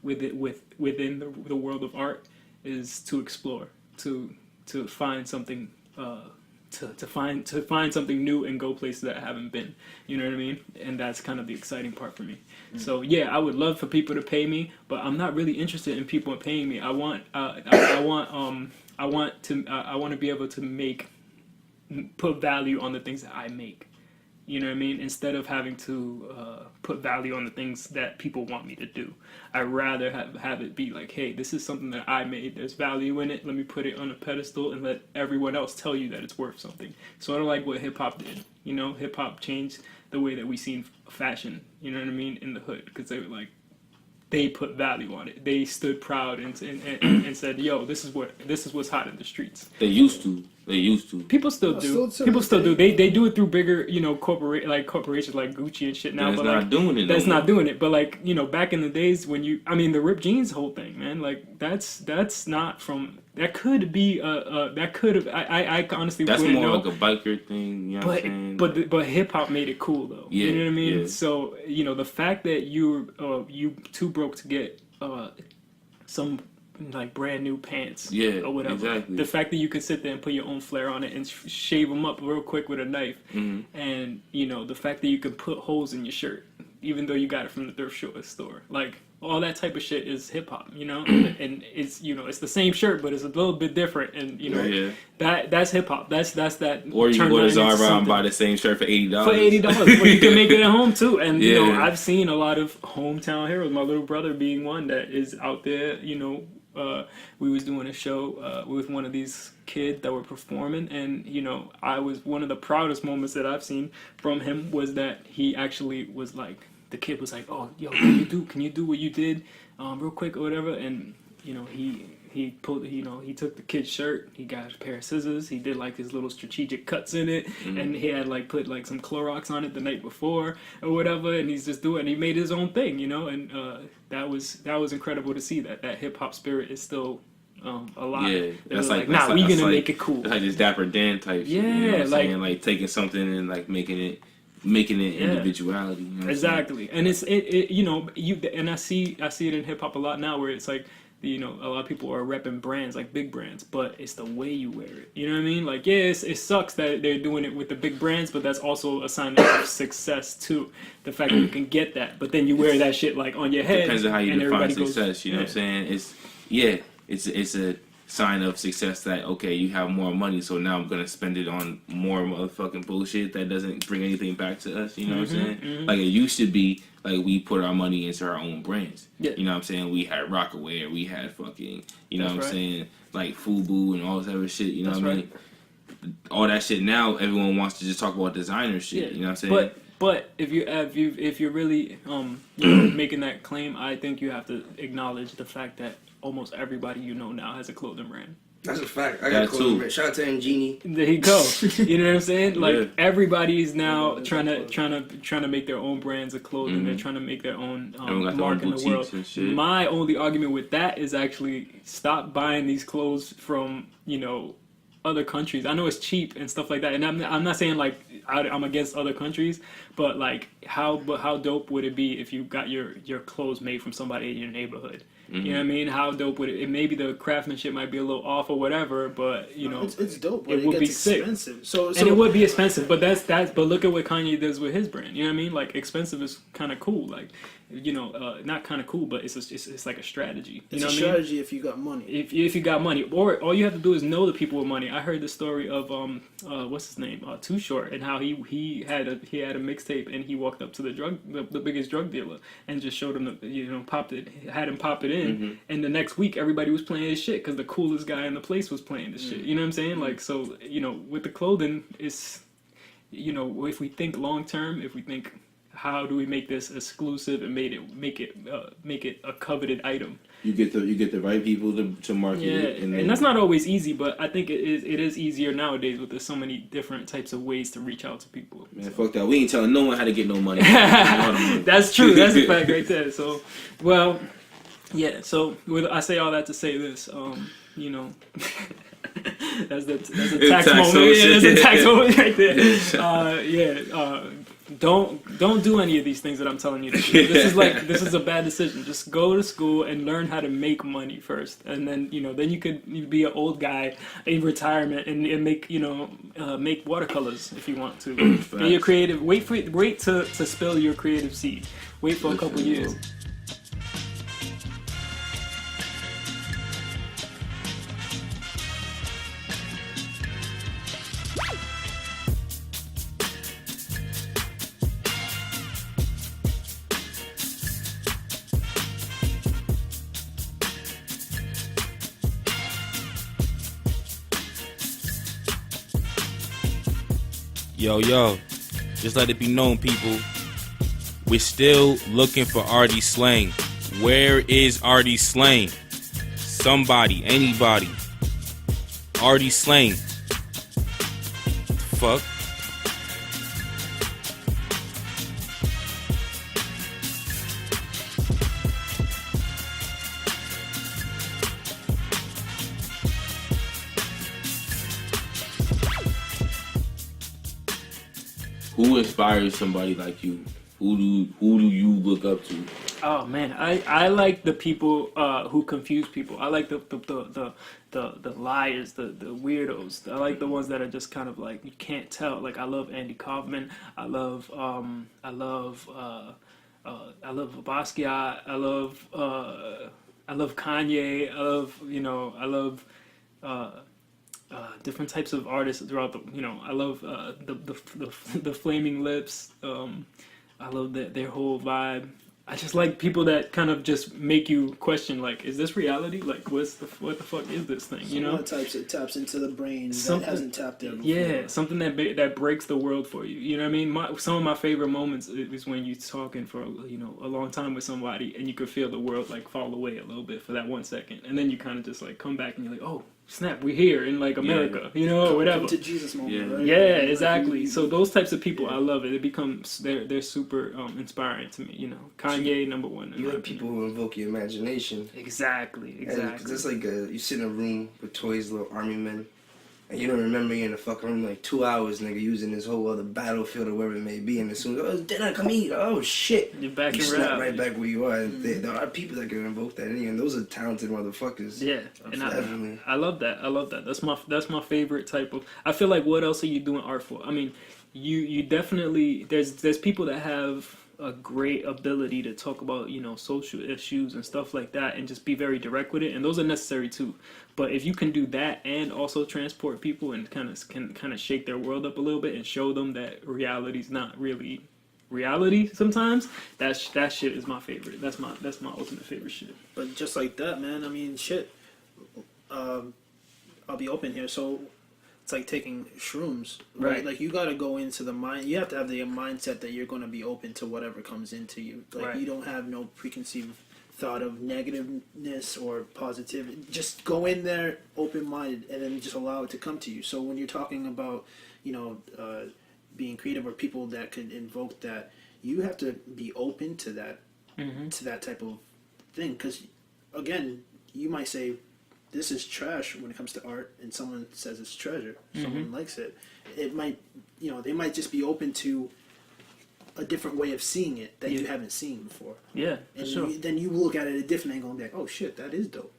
within the world of art, is to explore, to find something, to find something new and go places that I haven't been. You know what I mean? And that's kind of the exciting part for me. So yeah, I would love for people to pay me, but I'm not really interested in people paying me. I want to be able to put value on the things that I make. You know what I mean? Instead of having to put value on the things that people want me to do. I'd rather have it be like, hey, this is something that I made. There's value in it. Let me put it on a pedestal and let everyone else tell you that it's worth something. Sort of like what hip-hop did. Hip-hop changed the way that we seen fashion, you know what I mean, in the hood. Because they put value on it. They stood proud and said, yo, this is what's hot in the streets. They used to. People still do. People still do. They do it through bigger, corporations like Gucci and shit now. That's but not doing it. That's not doing it. But back in the days when the ripped jeans whole thing, man. That's not from. That could be that could have. I honestly that's wouldn't more know. Like a biker thing. You know what I'm saying? But hip hop made it cool though. Yeah, you know what I mean? Yeah. So the fact that you too broke to get some brand new pants, or whatever. Exactly. The fact that you could sit there and put your own flair on it and shave them up real quick with a knife, and the fact that you can put holes in your shirt, even though you got it from the thrift store, all that type of shit is hip hop, and it's it's the same shirt, but it's a little bit different, and that's hip hop. That's that. Or you go to Zara and buy the same shirt for $80. For $80, but you can make it at home too. And I've seen a lot of hometown heroes. My little brother being one that is out there. We was doing a show with one of these kids that were performing, and I was one of the proudest moments that I've seen from him was that he actually was like, the kid was like, oh, yo, can you do what you did real quick or whatever, and he he pulled, he took the kid's shirt, he got a pair of scissors, he did like his little strategic cuts in it, and he had like put like some Clorox on it the night before or whatever, and he's just doing, and he made his own thing, and that was incredible to see that hip hop spirit is still alive. Yeah, that's like, nah, we gonna make it cool. That's like this Dapper Dan type shit. Yeah, you know what I'm like saying? Like taking something and like making it individuality. You know exactly, and it's and I see it in hip hop a lot now, where it's like, a lot of people are repping brands, like big brands, but it's the way you wear it. You know what I mean? Like, it sucks that they're doing it with the big brands, but that's also a sign of success too. The fact that you can get that, but then you wear that shit like on your head. Depends on how you define success. Goes, you know what I'm saying? It's a sign of success that, okay, you have more money, so now I'm gonna spend it on more motherfucking bullshit that doesn't bring anything back to us. You know what I'm saying? Mm-hmm. Like, it used to be like we put our money into our own brands. Yeah. You know what I'm saying? We had Rockaway, we had fucking, That's what I'm right. saying, like FUBU and all this other shit. You know That's what I mean? All that shit now, everyone wants to just talk about designer shit. Yeah. You know what I'm saying? But if you're really making that claim, I think you have to acknowledge the fact that almost everybody now has a clothing brand. That's a fact. I got a clothing brand. Shout out to Ngini. There you go. You know what I'm saying? Like, Yeah. everybody's now trying to make their own brands of clothing. They're trying to make their own mark in the world. And shit. My only argument with that is actually stop buying these clothes from other countries. I know it's cheap and stuff like that, and I'm not saying like I'm against other countries, but like how dope would it be if you got your clothes made from somebody in your neighborhood? You know what I mean? How dope would it? Maybe the craftsmanship might be a little off or whatever, but it's dope. But it would be expensive. So and it would be expensive, but that's. But look at what Kanye does with his brand. You know what I mean? Like, expensive is kind of cool. Like, not kind of cool, but it's like a strategy. It's a strategy if you got money. If you got money, or all you have to do is know the people with money. I heard the story of what's his name, Too Short, and how he had a mixtape, and he walked up to the biggest drug dealer and just showed him had him pop it in, and the next week everybody was playing his shit because the coolest guy in the place was playing this shit. You know what I'm saying? Like, so with the clothing, it's if we think long term, if we think, how do we make this exclusive and make it a coveted item? You get the right people to market it, and that's not always easy, but I think it is easier nowadays with there's so many different types of ways to reach out to people. Man, fuck that. We ain't telling no one how to get no money. That's true. That's a fact right there. So, well, yeah. So I say all that to say this. That's the tax moment. Yeah, that's a tax moment right there. Don't do any of these things that I'm telling you to do. This is a bad decision. Just go to school and learn how to make money first, and then then you could be an old guy in retirement and make make watercolors if you want to. Be your creative. Wait to spill your creative seed. Wait for a couple years. Yo, just let it be known, people. We're still looking for ArtySlang. Where is ArtySlang? Somebody, anybody. ArtySlang. Fuck. Who inspires somebody like you? Who do you look up to? Oh man, I like the people who confuse people. I like the liars, the weirdos. I like the ones that are just kind of like you can't tell. Like, I love Andy Kaufman. I love Basquiat. I love Kanye. I love different types of artists throughout the. I love the Flaming Lips. I love their whole vibe. I just like people that kind of just make you question, like, is this reality? Like, what the fuck is this thing? You know, it taps into the brain that hasn't tapped there before. Yeah, something that breaks the world for you. You know what I mean? Some of my favorite moments is when you're talking for a long time with somebody, and you can feel the world like fall away a little bit for that 1 second, and then you kind of just like come back and you're like, oh snap, we're here in like America, or whatever. Come to Jesus moment, right? Yeah, exactly. So those types of people, I love it. It becomes they're super inspiring to me. Kanye number one. You like people who invoke your imagination. Exactly. Because it's like you sit in a room with toys, little army men, and you don't remember you're in a fucking room like 2 hours, nigga, using this whole other battlefield or wherever it may be, and as soon as dinner, come eat, oh shit, you're back you in snap reality. right back where you are. And there are people that can invoke that in you, and those are talented motherfuckers. Yeah, and I love that. That's my favorite type of. I feel like, what else are you doing art for? I mean, you definitely there's people that have a great ability to talk about social issues and stuff like that, and just be very direct with it, and those are necessary too. But if you can do that and also transport people and kind of shake their world up a little bit and show them that reality's not really reality sometimes, that shit is my favorite. That's my ultimate favorite shit. But just like that, man, I mean, shit. I'll be open here. So it's like taking shrooms, right? Like, you got to go into the mind. You have to have the mindset that you're going to be open to whatever comes into you. Like, you don't have no preconceived thought of negativeness or positivity. Just go in there open-minded and then just allow it to come to you. So when you're talking about, being creative or people that could invoke that, you have to be open to that, to that type of thing. Because, again, you might say, this is trash when it comes to art, and someone says it's treasure. Someone likes it. It might, they might just be open to a different way of seeing it that you haven't seen before. Yeah, and sure. Then you look at it at a different angle and be like, oh shit, that is dope.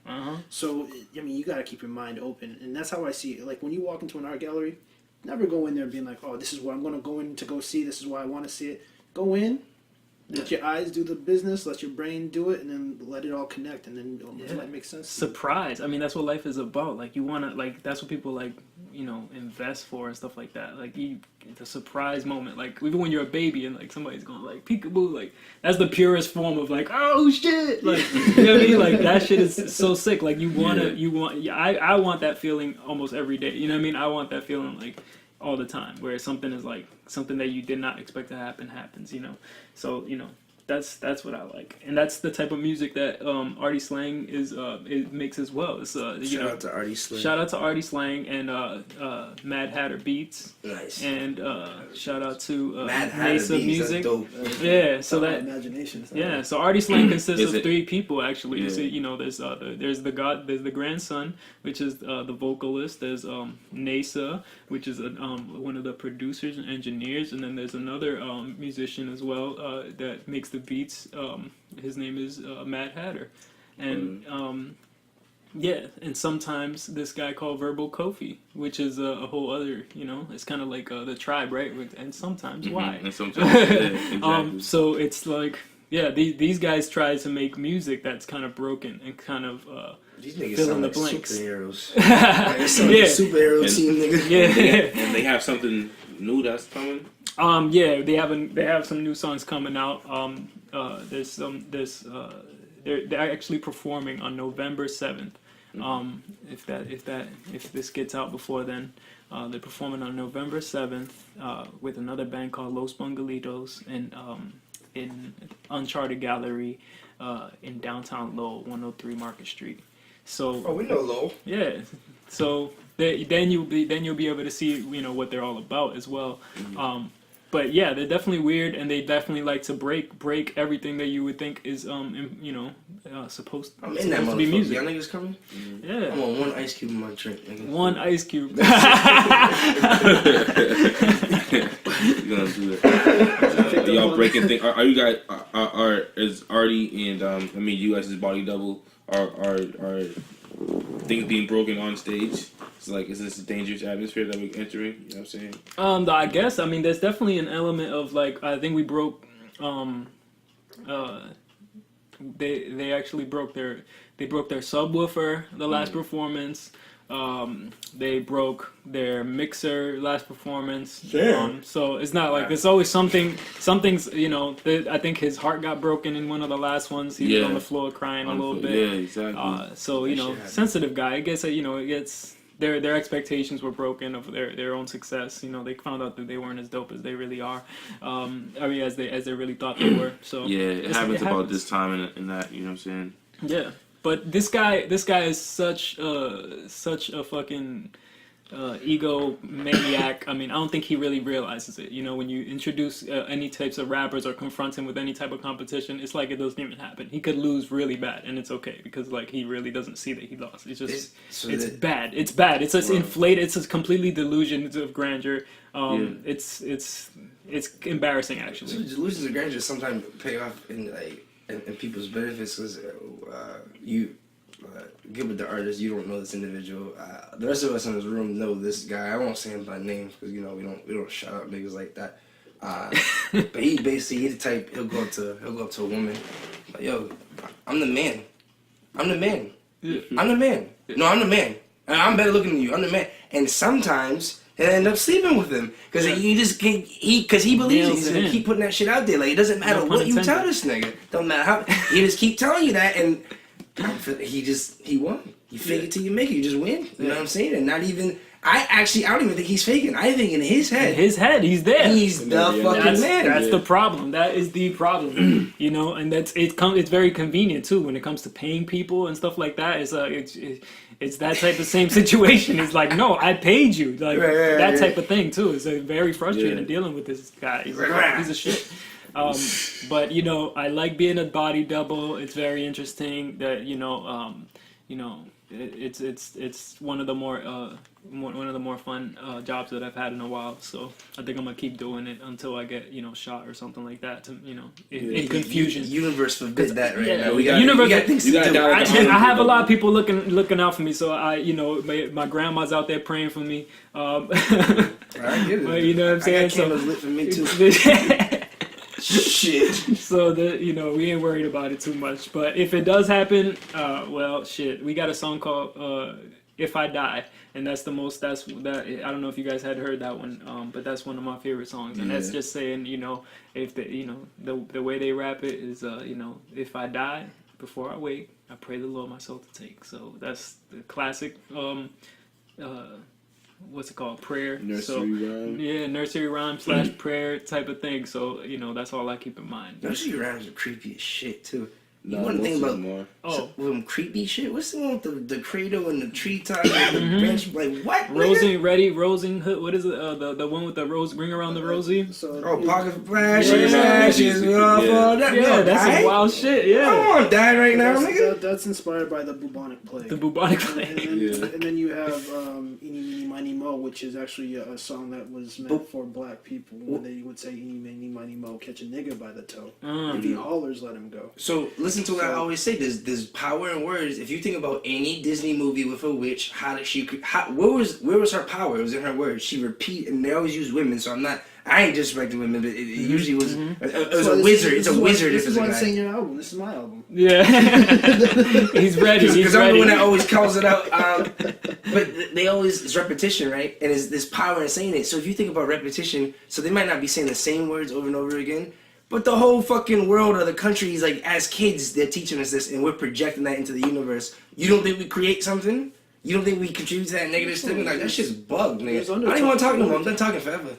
So, I mean, you got to keep your mind open, and that's how I see it. Like, when you walk into an art gallery, never go in there being like, oh, this is what I'm going to go in to go see, this is why I want to see it. Go in, let your eyes do the business, let your brain do it, and then let it all connect, and then it might make sense. Surprise. I mean, that's what life is about. Like, you want to, like, that's what people, like, invest for and stuff like that. Like, the surprise moment. Like, even when you're a baby and, like, somebody's going, like, peekaboo, like, that's the purest form of, like, oh, shit. Like, you know what I mean? Like, that shit is so sick. Like, I want that feeling almost every day. You know what I mean? I want that feeling, like, all the time, where something is like something that you did not expect to happen happens, So that's what I like, and that's the type of music that ArtySlang it makes as well. It's shout out to ArtySlang. Shout out to ArtySlang and Mad Hatter Beats. Nice. And shout out to Mad Hatter Mesa Beats. Music. That's dope. Yeah, so that imagination. yeah, so ArtySlang consists of 3 people actually. Yeah. So there's the grandson, which is the vocalist. There's Nasa, which is one of the producers and engineers, and then there's another musician as well that makes the beats. His name is Mad Hatter, and yeah, and sometimes this guy called Verbal Kofi, which is a whole other, it's kind of like the tribe, right? And sometimes why? And sometimes, exactly. So it's like, yeah, these guys try to make music that's kind of broken and kind of these niggas fill in sound the like blanks. Superheroes. They sound like a superhero team, nigga. Yeah. And they have something new that's coming. Yeah, they have some new songs coming out. They're actually performing on November 7th. If this gets out before then, they're performing on November 7th with another band called Los Bungalitos in Uncharted Gallery in downtown Lowell, 103 Market Street. So we know Lowell. Yeah. So then you'll be able to see what they're all about as well. But yeah, they're definitely weird, and they definitely like to break everything that you would think is supposed to be music. Y'all niggas coming? Yeah. I want 1 ice cube in my drink, nigga. 1 ice cube. You're gonna do it. Are y'all breaking things? Are you guys? Is Arty and you guys' body double? Are things being broken on stage? It's like, is this a dangerous atmosphere that we're entering? You know what I'm saying? I guess. I mean, there's definitely an element of, like, I think we broke. They actually broke their subwoofer the last performance. They broke their mixer last performance. Damn. So it's not like there's always something's, you know, I think his heart got broken in one of the last ones. He was on the floor crying a little bit. Yeah, exactly. So, you know, sensitive guy. I guess, you know, it gets... Their expectations were broken of their own success. You know, they found out that they weren't as dope as they really are. I mean, as they really thought they were. So yeah, it happens about this time and that. You know what I'm saying? Yeah, but this guy is such a fucking egomaniac. I mean, I don't think he really realizes it. You know, when you introduce any types of rappers or confront him with any type of competition, it's like it doesn't even happen. He could lose really bad, and it's okay because like he really doesn't see that he lost. It's just it's bad. It's bad. It's just inflated. It's just completely delusion of grandeur. It's embarrassing actually. So delusions of grandeur sometimes pay off in people's benefits because you. Get with the artist, you don't know this individual. The rest of us in this room know this guy. I won't say him by name because you know we don't shout out niggas like that. But he's the type he'll go up to a woman, like, yo, I'm the man. I'm the man. I'm the man. No, I'm the man. And I'm better looking than you. I'm the man. And sometimes he'll end up sleeping with him because he just can't. Because he believes it. He's gonna keep putting that shit out there. Like it doesn't matter what you tell this nigga. Don't matter how. He just keep telling you that and. He won. You fake it till you make it. You just win. You know what I'm saying? And not even. I don't even think he's faking. I think in his head. He's there. He's the fucking man. That's the problem. That is the problem. You know, and it's very convenient too when it comes to paying people and stuff like that. It's that type of same situation. It's like, no, I paid you. Like that type of thing too. It's very frustrating dealing with this guy. He's a piece of shit. But you know, I like being a body double. It's very interesting that it's one of the more fun jobs that I've had in a while. So I think I'm gonna keep doing it until I get shot or something like that. To in confusion. Universe forbid that right now. We got things to do. I have a lot of people looking out for me. So my grandma's out there praying for me. I get it. But you know what I'm saying? I got candles lit for me too. Shit. So we ain't worried about it too much. But if it does happen, well, shit. We got a song called "If I Die," and that's that. I don't know if you guys had heard that one, but that's one of my favorite songs. And that's just saying, if the way they rap it is, if I die before I wake, I pray the Lord my soul to take. So that's the classic. What's it called? Prayer. Nursery rhyme. Yeah, nursery rhyme / prayer type of thing. So that's all I keep in mind. Nursery rhymes are creepy as shit too. You No, want to think about more. some creepy shit? What's the one with the cradle and the treetop and the bench? Like what? Rosing Hood. What is it? The one with the rose ring around the rosy. Pocket flashes, ashes, that's some wild shit. Yeah, I don't want to die right now, nigga. That's inspired by the bubonic plague. The bubonic plague. And then you have Eeny Meeny Miny Mo, which is actually a song that was meant for black people, where they would say Eeny Meeny Miny Mo, catch a nigga by the toe. If he hollers, let him go. So listen to what I always say. There's power in words. If you think about any Disney movie with a witch, where was her power? It was in her words. She repeat, and they always use women. So I ain't disrespecting women, but it usually was. It was a wizard. It's a wizard. This is why I'm saying your album. This is my album. Yeah, he's ready. Because I'm the one that always calls it out. But they always it's repetition, right? And there's power in saying it. So if you think about repetition, so they might not be saying the same words over and over again. But the whole fucking world or the country is like, as kids, they're teaching us this, and we're projecting that into the universe. You don't think we create something? You don't think we contribute to that negative statement? Like, that shit's bugged, nigga. I don't even want to talk no more. I'm done talking forever.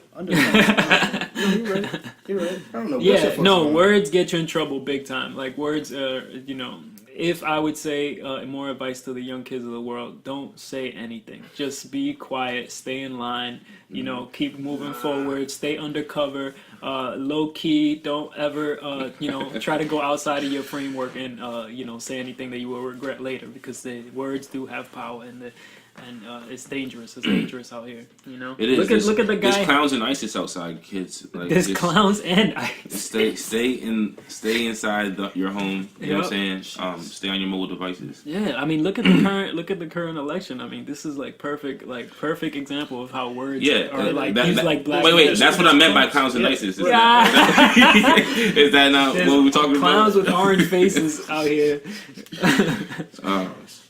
You're right. I don't know. Yeah, no, words get you in trouble big time. Like, words, if I would say more advice to the young kids of the world, don't say anything. Just be quiet, stay in line, keep moving forward, stay undercover, low key, don't ever, try to go outside of your framework and, say anything that you will regret later, because the words do have power and it's dangerous. It's dangerous out here, It is. Look at the guy. There's clowns and ISIS outside, kids. Like, there's clowns and ISIS. Stay inside your home. You know what I'm saying? Stay on your mobile devices. Yeah, I mean, look at the current election. I mean, this is perfect example of how words are like black. Wait, that's what I meant by clowns and ISIS. Is that not what we were talking about? Clowns with orange faces out here.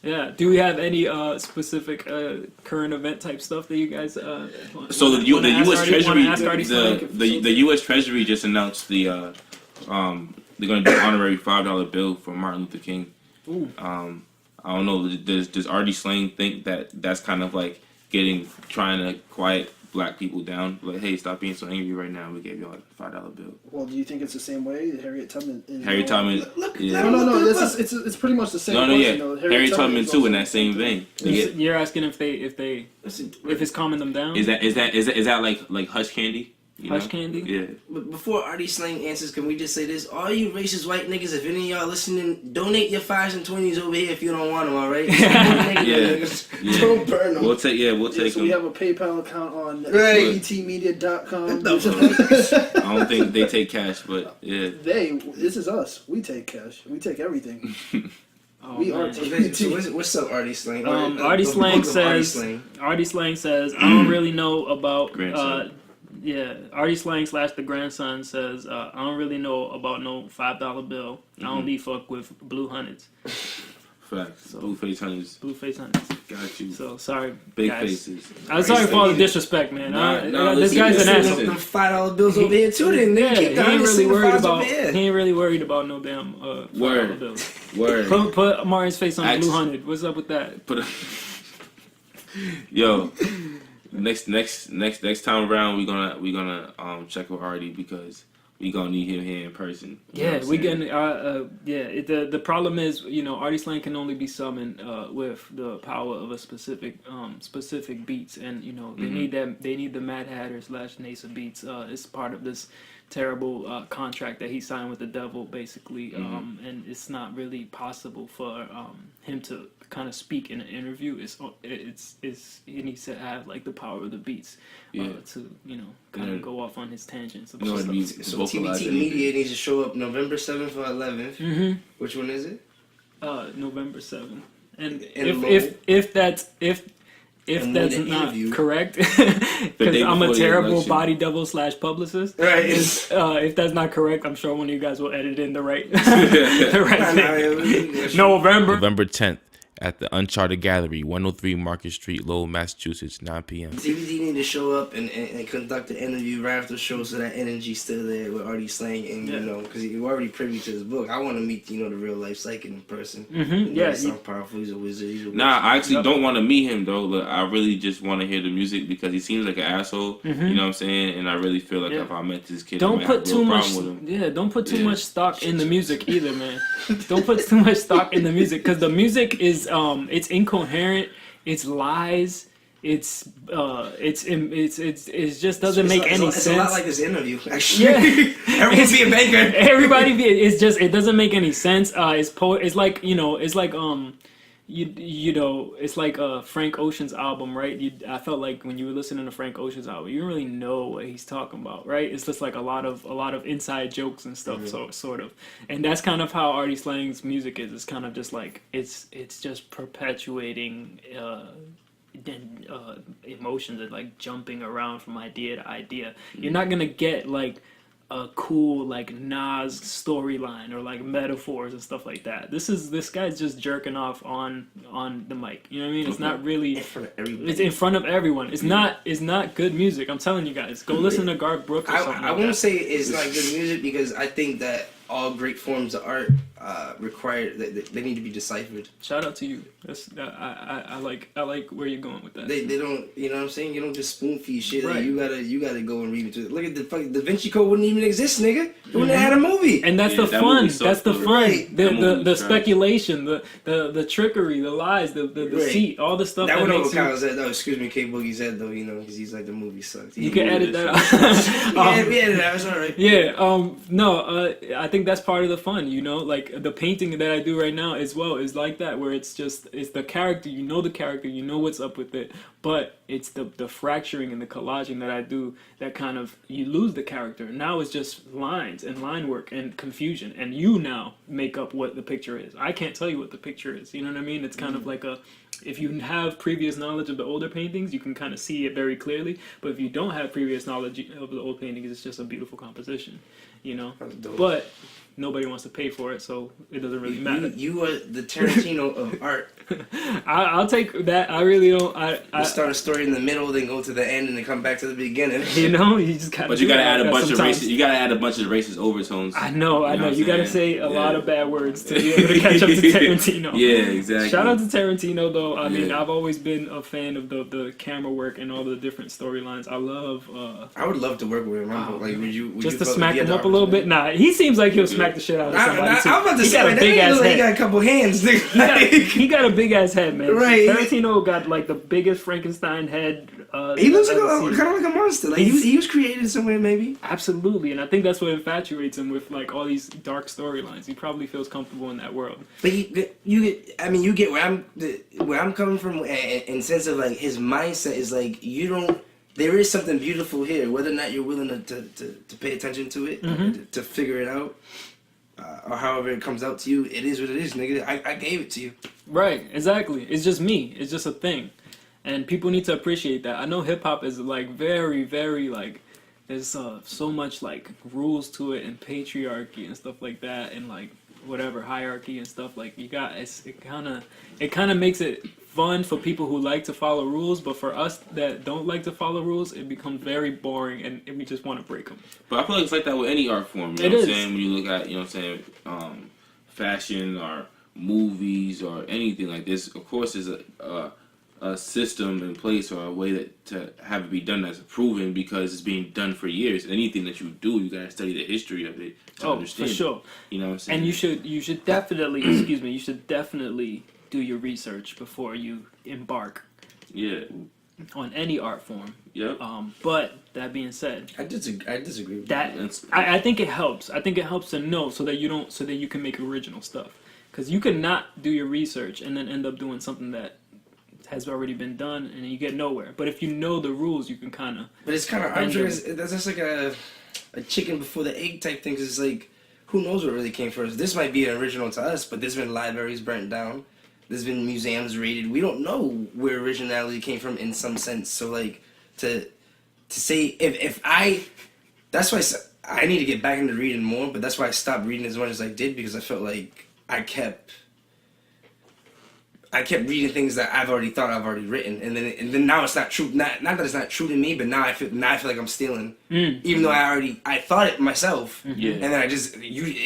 Yeah. Do we have any specific current event type stuff that you guys? So the U.S. Treasury, the U.S. Treasury just announced they're going to do an honorary $5 bill for Martin Luther King. Ooh. I don't know. Does ArtySlang think that that's kind of like trying to quiet black people down? Like, hey, stop being so angry right now. We gave y'all a $5 bill. Well, do you think it's the same way? Harriet Tubman. Yeah. No. It's pretty much the same. No. Harriet Tubman too in that same vein. You're asking if it's calming them down? Is that like hush candy? Hush candy? Yeah. But before ArtySlang answers, can we just say this? All you racist white niggas, if any of y'all listening, donate your 5s and 20s over here if you don't want them, alright? Yeah. Don't burn them. We'll take So them. we have a PayPal account on Right. TBTmedia.com. I don't think they take cash, but yeah. This is us. We take cash. We take everything. We are TBT. What's up, ArtySlang? ArtySlang says, I don't really know about Grandson. ArtySlang / the grandson says, I don't really know about no $5 bill. I only fuck with blue hundreds. Facts. Blueface hunters. Blueface hunters. Got you. So sorry, Big guys. faces. I'm sorry for all the disrespect, man. This guy's an asshole. Them $5 bills over here too. Then Yeah, keep he the ain't really worried $5s over about. here. He ain't really worried about no damn $5 bills. Word. Put Martin's face on the blue hundred. What's up with that? Yo. Next time around, we're gonna check with Artie because we gonna need him here in person. Yeah, we getting the problem is, ArtySlang can only be summoned with the power of a specific beats, and they need the Mad Hatter / NASA beats. It's part of this terrible contract that he signed with the devil, basically, and it's not really possible for him to kind of speak in an interview. He needs to have like the power of the beats to kind of go off on his tangents. So TBT Media needs to show up November 7th or 11th. Mm-hmm. Which one is it? November 7th. And if that's not correct, because I'm a terrible body double / publicist. Right. If that's not correct, I'm sure one of you guys will edit in the right thing. November 10th at the Uncharted Gallery, 103 Market Street, Lowell, Massachusetts, 9 p.m. TBT need to show up and conduct the interview right after the show, so that energy's still there with ArtySlang, and because you're already privy to his book. I want to meet the real life psychic in person. Mm-hmm. Yeah, he's powerful. He's a wizard. I actually don't want to meet him though. But I really just want to hear the music because he seems like an asshole. Mm-hmm. You know what I'm saying? And I really feel like if I met this kid, don't put too much. Don't put too much stock in the music either, man. Don't put too much stock in the music because the music is it's incoherent. It's lies. It just doesn't make any sense. It's a lot like this interview, actually. Yeah. Everybody be a banker. It doesn't make any sense. It's like it's like Frank Ocean's album, right? I felt like when you were listening to Frank Ocean's album, you don't really know what he's talking about, right? It's just like a lot of inside jokes and stuff, so sort of. And that's kind of how ArtySlang's music is. It's kind of just like it's just perpetuating emotions and like jumping around from idea to idea. You're not gonna get like a cool like Nas storyline or like metaphors and stuff like that. This guy's just jerking off on the mic. You know what I mean? It's not really in front of everybody. It's in front of everyone. It's not good music. I'm telling you guys. Go listen to Garth Brooks or something. I won't say it's not good music because I think that all great forms of art require they need to be deciphered. Shout out to you. I like where you're going with that. They don't, you know what I'm saying? You don't just spoon feed shit. Right. Like, you gotta go and read it. Look at the fucking Da Vinci Code wouldn't even exist, nigga. It wouldn't have had a movie. And that's the fun. That's the fun. Right. The speculation, the trickery, the lies, the deceit, all the stuff. That would makes overpower that. No, excuse me, K Boogie said though, because he's like the movie sucks. You can edit that out. We edit that. It's alright. Yeah. I think that's part of the fun. Like the painting that I do right now as well is like that, where it's the character. You know the character. You know what's up with it. But it's the fracturing and the collaging that I do that kind of you lose the character. Now it's just lines and line work and confusion, and you now make up what the picture is. I can't tell you what the picture is. You know what I mean? It's kind of like if you have previous knowledge of the older paintings, you can kind of see it very clearly. But if you don't have previous knowledge of the old paintings, it's just a beautiful composition. you know. But nobody wants to pay for it, so it doesn't really matter. You are the Tarantino of art. I'll take that. I really don't. I start a story in the middle, then go to the end, and then come back to the beginning. You know, you just gotta. But you gotta add a bunch of racist. You gotta add a bunch of racist overtones. I know. You gotta say a lot of bad words to be able to catch up to Tarantino. Yeah, exactly. Shout out to Tarantino, though. I mean, I've always been a fan of the camera work and all the different storylines. I love. I would love to work with him. Like, would you just to smack him up a little bit? Nah, he seems like he'll smack the shit out of somebody too. I'm about to say, big ass head. He got a couple hands. He got a big ass head, man. Right. Tarantino got like the biggest Frankenstein head. He looks like kind of like a monster. Like he was created somewhere, maybe. Absolutely, and I think that's what infatuates him with like all these dark storylines. He probably feels comfortable in that world. But you get where I'm coming from in sense of like his mindset is like there is something beautiful here, whether or not you're willing to pay attention to it, to figure it out, or however it comes out to you. It is what it is, nigga. I gave it to you. Right, exactly. It's just me. It's just a thing. And people need to appreciate that. I know hip-hop is like very, very like, there's so much like rules to it and patriarchy and stuff like that and like whatever hierarchy and stuff like it kind of makes it fun for people who like to follow rules, but for us that don't like to follow rules, it becomes very boring and we just want to break them. But I feel like it's like that with any art form. You know what I'm saying? When you look at, you know what I'm saying, fashion or movies or anything like this, of course, there's a system in place or a way that to have it be done that's proven because it's being done for years. Anything that you do, you gotta study the history of it to understand. For sure. You know what I'm saying? And you should definitely you should definitely do your research before you embark. Yeah. On any art form. Yep. But that being said, I disagree with that. I think it helps. I think it helps to know so that you can make original stuff. Because you can not do your research and then end up doing something that has already been done and you get nowhere. But if you know the rules, you can kind of. But it's kind of arbitrary. That's just like a chicken before the egg type thing. Cause it's like, who knows what really came first? This might be an original to us, but there's been libraries burnt down. There's been museums raided. We don't know where originality came from in some sense. So like to say if I, that's why I need to get back into reading more. But that's why I stopped reading as much as I did because I felt like I kept reading things that I've already written, and then now it's not true. Not that it's not true to me, but now I feel like I'm stealing, even though I thought it myself. Mm-hmm. And then it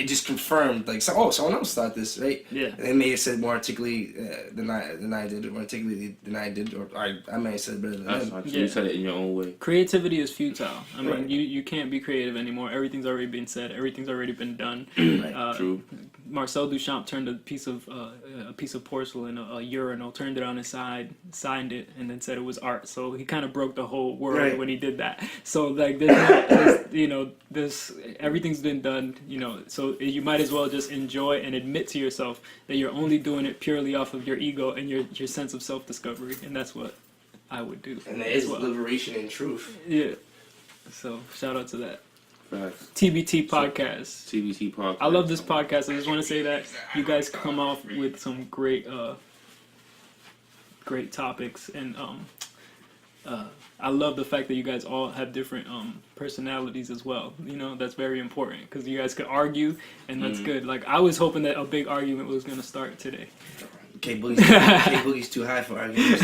just confirmed like someone else thought this, right? Yeah. And they may have said more articulately than I did, more articulately than I did, or I may have said it better than them. You said it in your own way. Creativity is futile. I mean, Right. you can't be creative anymore. Everything's already been said. Everything's already been done. True. Marcel Duchamp turned a piece of porcelain, a urinal, turned it on his side, signed it, and then said it was art. So he kind of broke the whole world when he did that. So like, everything's been done. So you might as well just enjoy and admit to yourself that you're only doing it purely off of your ego and your sense of self-discovery, and that's what I would do. And there is liberation in truth. Yeah. So shout out to that. Facts. TBT podcast. TBT podcast. I love this podcast. I just want to say that you guys come off with some great topics, and I love the fact that you guys all have different personalities as well. That's very important because you guys could argue, and that's good. Like I was hoping that a big argument was going to start today. K Boogie's too high for arguments.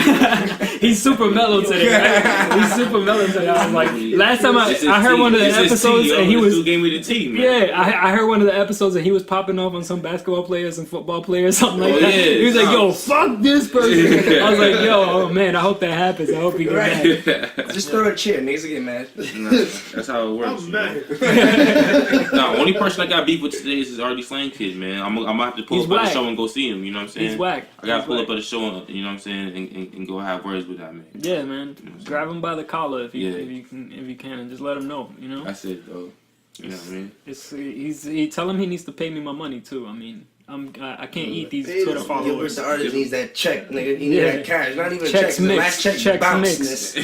He's super mellow today. Right? He's super mellow today. I was like, last time I heard one of the episodes and he was game with the team. Yeah, I heard one of the episodes and he was popping off on some basketball players and football players, something like that. Yeah, he was like, "Yo, fuck this person." I was like, "Yo, oh man, I hope that happens. I hope he gets mad." Just throw a chair, niggas will get mad. Nah, that's how it works. I'm mad. No, only person I got beef with today is this ArtySlang kid, man. I'm gonna have to pull up at the show and go see him. You know what I'm saying? He's whack. I gotta pull up at the show, you know what I'm saying, and go have words with that man. Yeah, man. Grab him by the collar if you can, and just let him know. That's it, though. You know what I mean? He tell him he needs to pay me my money too. I mean, I can't eat these Twitter followers. The artist needs that check, nigga. He needs that cash. Not even checks checks. mixed. The last check Checks bounced. mixed.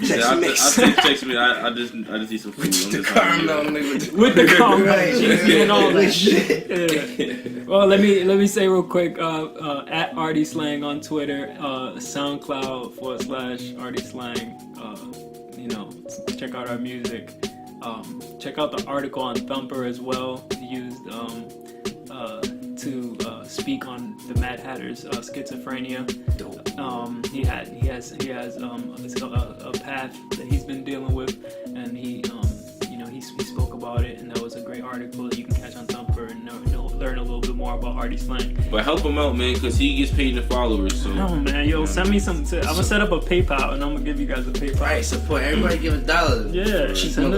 I'll take checks me. I just need some food. With the caramel, nigga. With the caramel Right. and all that Shit. Yeah. Well, let me say real quick. At ArtySlang on Twitter, SoundCloud /ArtySlang. Check out our music. check out the article on Thumper as well. He used to speak on the Mad Hatter's schizophrenia. He has a path that he's been dealing with, and he spoke about it, and that was a great article that you can catch on Thumper and learn a little bit more about ArtySlang. But help him out, man, because he gets paid in followers. So. No, man, send me some. I'm gonna set up a PayPal, and I'm gonna give you guys a PayPal. Right, support. Everybody give $1. Yeah, send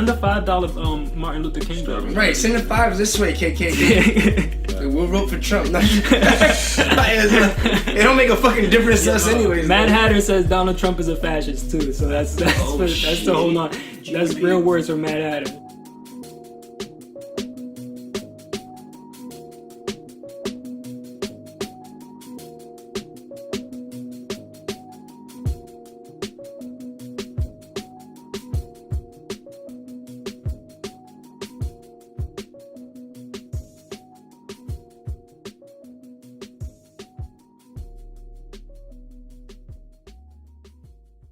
a $5 Martin Luther King bill. Right, send the $5 this way, KKK. We'll vote for Trump. It don't make a fucking difference to us anyways. Mad Hatter says Donald Trump is a fascist too, so that's the whole on. That's real words from Mad Hatter.